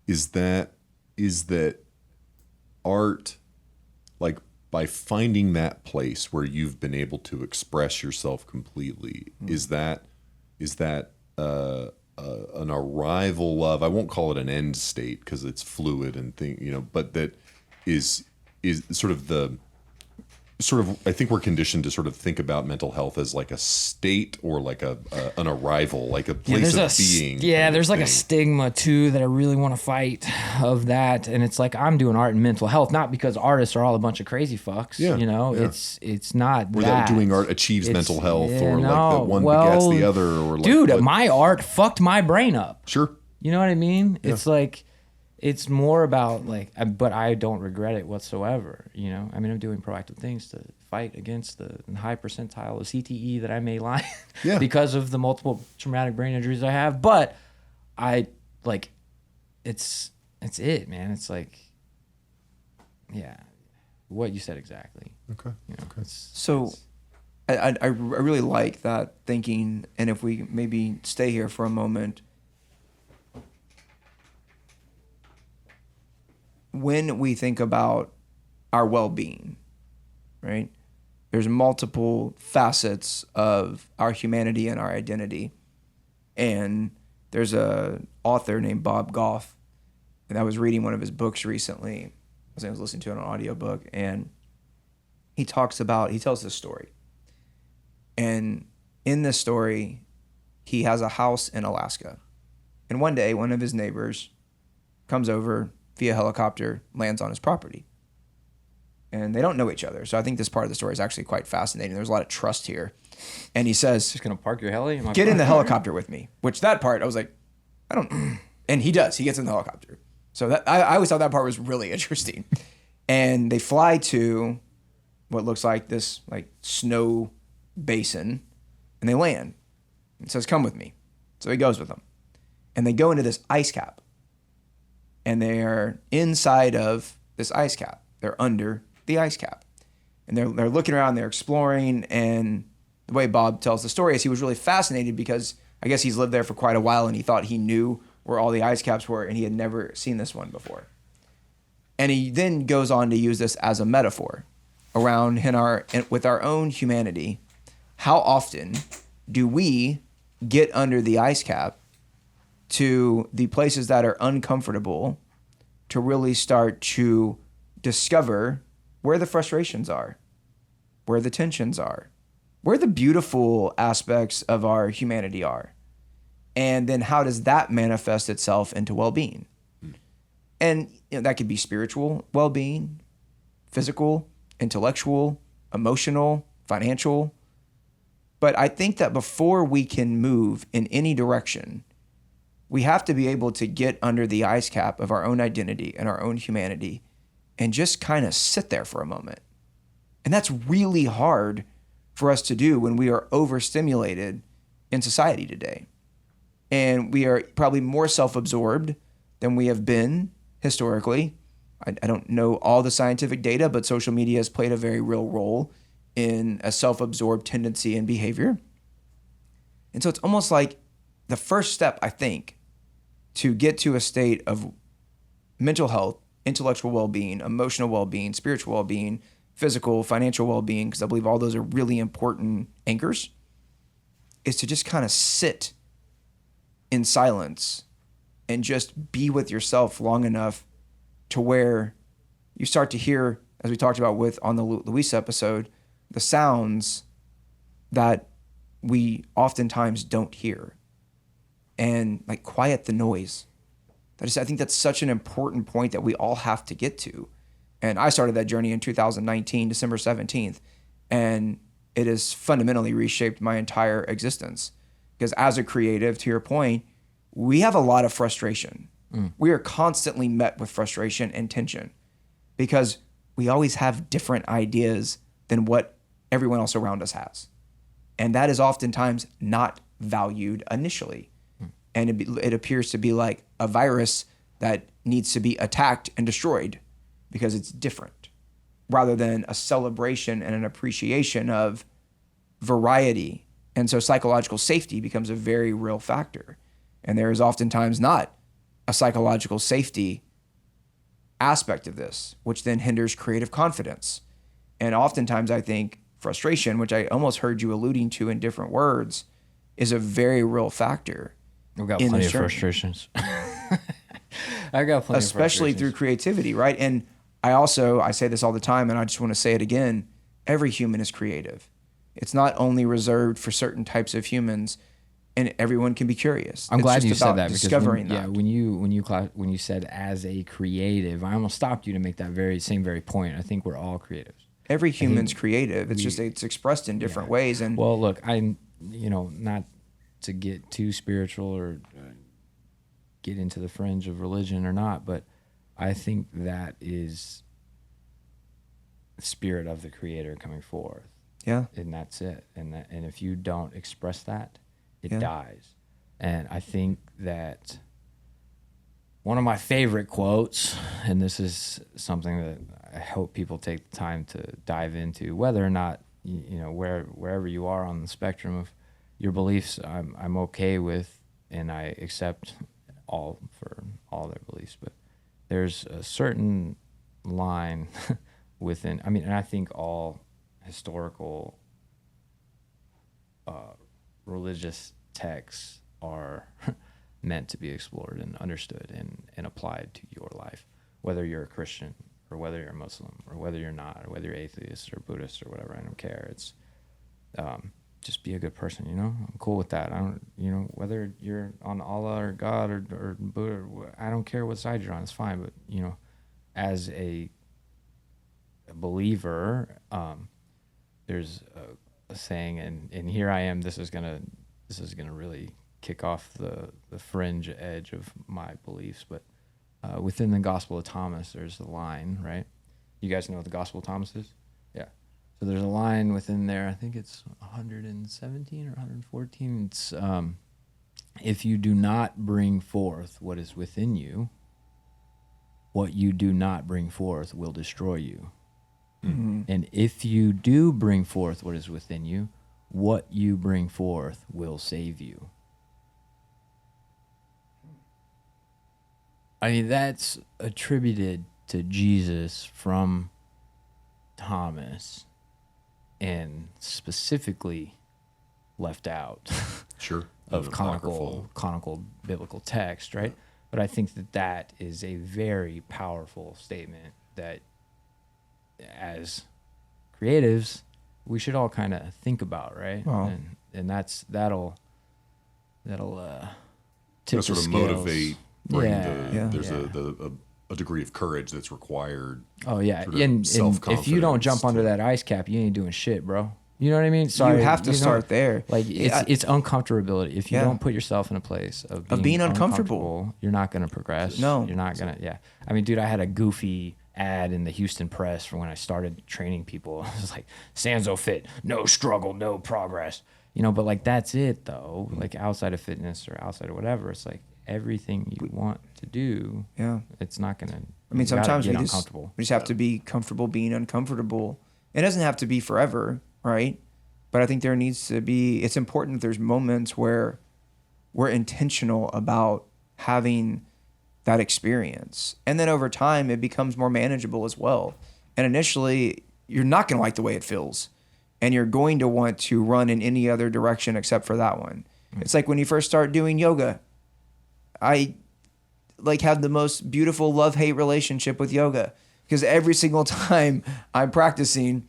is that art, like by finding that place where you've been able to express yourself completely, is that an arrival of, I won't call it an end state because it's fluid and but that is I think we're conditioned to sort of think about mental health as like a state or like an arrival, like a place of being. Yeah, there's like a stigma too that I really want to fight of that. And it's like, I'm doing art and mental health, not because artists are all a bunch of crazy fucks, it's not or that. Doing art achieves mental health or like that one begets the other. Or like, dude, my art fucked my brain up. Sure. You know what I mean? Yeah. It's like, it's more about like, but I don't regret it whatsoever. You know, I mean, I'm doing proactive things to fight against the high percentile of CTE that I may lie because of the multiple traumatic brain injuries I have. But I like, it's it, man. It's like, yeah, what you said exactly. Okay. You know, okay. I really like that thinking. And if we maybe stay here for a moment, when we think about our well-being, right? There's multiple facets of our humanity and our identity. And there's a author named Bob Goff, and I was reading one of his books recently. I was listening to it on an audiobook, and he tells this story. And in this story, he has a house in Alaska. And one day, one of his neighbors comes over via helicopter, lands on his property. And they don't know each other. So I think this part of the story is actually quite fascinating. There's a lot of trust here. And he says, just going to park your heli? Get in the helicopter with me. Which that part, I was like, I don't... And he does. He gets in the helicopter. So that I always thought that part was really interesting. And they fly to what looks like this like snow basin. And they land. And says, come with me. So he goes with them. And they go into this ice cap. And they're inside of this ice cap. They're under the ice cap. And they're looking around, they're exploring, and the way Bob tells the story is he was really fascinated because I guess he's lived there for quite a while and he thought he knew where all the ice caps were and he had never seen this one before. And he then goes on to use this as a metaphor around with our own humanity. How often do we get under the ice cap to the places that are uncomfortable to really start to discover where the frustrations are, where the tensions are, where the beautiful aspects of our humanity are. And then how does that manifest itself into well-being? And that could be spiritual well-being, physical, intellectual, emotional, financial. But I think that before we can move in any direction, we have to be able to get under the ice cap of our own identity and our own humanity and just kind of sit there for a moment. And that's really hard for us to do when we are overstimulated in society today. And we are probably more self-absorbed than we have been historically. I don't know all the scientific data, but social media has played a very real role in a self-absorbed tendency and behavior. And so it's almost like the first step, I think, to get to a state of mental health, intellectual well-being, emotional well-being, spiritual well-being, physical, financial well-being, because I believe all those are really important anchors, is to just kind of sit in silence and just be with yourself long enough to where you start to hear, as we talked about with on the Luis episode, the sounds that we oftentimes don't hear, and like quiet the noise. I think that's such an important point that we all have to get to. And I started that journey in 2019, December 17th, and it has fundamentally reshaped my entire existence. Because as a creative, to your point, we have a lot of frustration. We are constantly met with frustration and tension because we always have different ideas than what everyone else around us has. And that is oftentimes not valued initially. And it appears to be like a virus that needs to be attacked and destroyed because it's different, rather than a celebration and an appreciation of variety. And so psychological safety becomes a very real factor. And there is oftentimes not a psychological safety aspect of this, which then hinders creative confidence. And oftentimes I think frustration, which I almost heard you alluding to in different words, is a very real factor. I've got plenty of frustrations. I got plenty especially through creativity, right? And I say this all the time, and I just want to say it again. Every human is creative. It's not only reserved for certain types of humans, and everyone can be curious. I'm glad you said that, discovering because that. when you said as a creative, I almost stopped you to make that very point. I think we're all creatives. Every human's creative. It's just it's expressed in different ways. And well, look, not to get too spiritual or get into the fringe of religion or not, but I think that is the spirit of the Creator coming forth. Yeah. And that's it. And if you don't express that, it dies. And I think that one of my favorite quotes, and this is something that I hope people take the time to dive into, whether or not, wherever you are on the spectrum of your beliefs, I'm okay with, and I accept all their beliefs. But there's a certain line within, and I think all historical religious texts are meant to be explored and understood and applied to your life, whether you're a Christian or whether you're a Muslim or whether you're not, or whether you're atheist or Buddhist or whatever. I don't care. It's just be a good person, I'm cool with that. I don't, whether you're on Allah or God or Buddha, I don't care what side you're on. It's fine. But, as a believer, there's a saying, and here I am. This is gonna really kick off the fringe edge of my beliefs. But within the Gospel of Thomas, there's the line, right? You guys know what the Gospel of Thomas is? Yeah. So there's a line within there. I think it's 117 or 114. It's if you do not bring forth what is within you, what you do not bring forth will destroy you. Mm-hmm. And if you do bring forth what is within you, what you bring forth will save you. That's attributed to Jesus from Thomas and specifically left out Sure. of canonical biblical text, right? But I think that is a very powerful statement that as creatives, we should all kind of think about, right? Wow. And that'll tip sort the of scales. motivate. There's Yeah. a degree of courage that's required. Oh yeah, sort of and if you don't jump self-confidence under that ice cap, you ain't doing shit, bro. You know what I mean? You have to start there. Like it's uncomfortability. If you don't put yourself in a place of being uncomfortable, you're not going to progress. No, you're not going to. Yeah, dude, I had a goofy ad in the Houston Press for when I started training people. It was like Sanzo Fit, no struggle, no progress. But like that's it though. Like outside of fitness or outside of whatever, it's like everything you want to do. Yeah, it's not going to. Sometimes we just have to be comfortable being uncomfortable. It doesn't have to be forever. Right. But I think there needs to be, it's important that there's moments where we're intentional about having that experience. And then over time, it becomes more manageable as well. And initially, you're not going to like the way it feels. And you're going to want to run in any other direction except for that one. It's like when you first start doing yoga. I like have the most beautiful love-hate relationship with yoga, because every single time I'm practicing,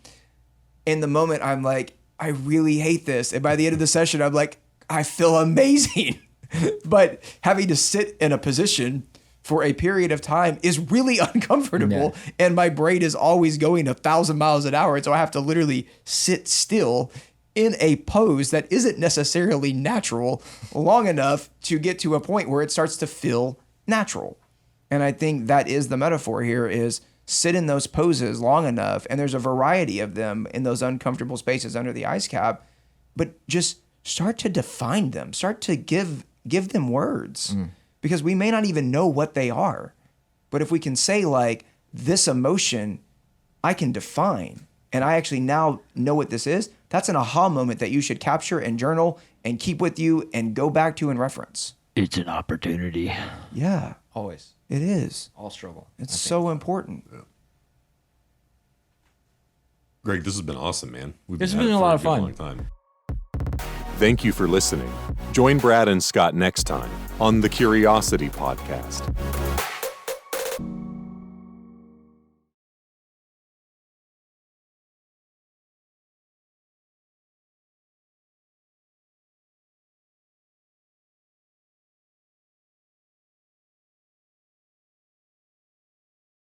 in the moment, I'm like, I really hate this. And by the end of the session, I'm like, I feel amazing. But having to sit in a position for a period of time is really uncomfortable. Yeah. And my brain is always going 1,000 miles an hour. And so I have to literally sit still in a pose that isn't necessarily natural long enough to get to a point where it starts to feel natural. And I think that is the metaphor here, is sit in those poses long enough. And there's a variety of them in those uncomfortable spaces under the ice cap, but just start to define them, start to give them words, because we may not even know what they are. But if we can say, like, this emotion I can define, and I actually now know what this is, that's an aha moment that you should capture and journal and keep with you and go back to and reference. It's an opportunity. Yeah. Always. It is. All struggle. It's so important. Yeah. Greg, this has been awesome, man. It's been a lot of fun. Long time. Thank you for listening. Join Brad and Scott next time on the Curiosity Podcast.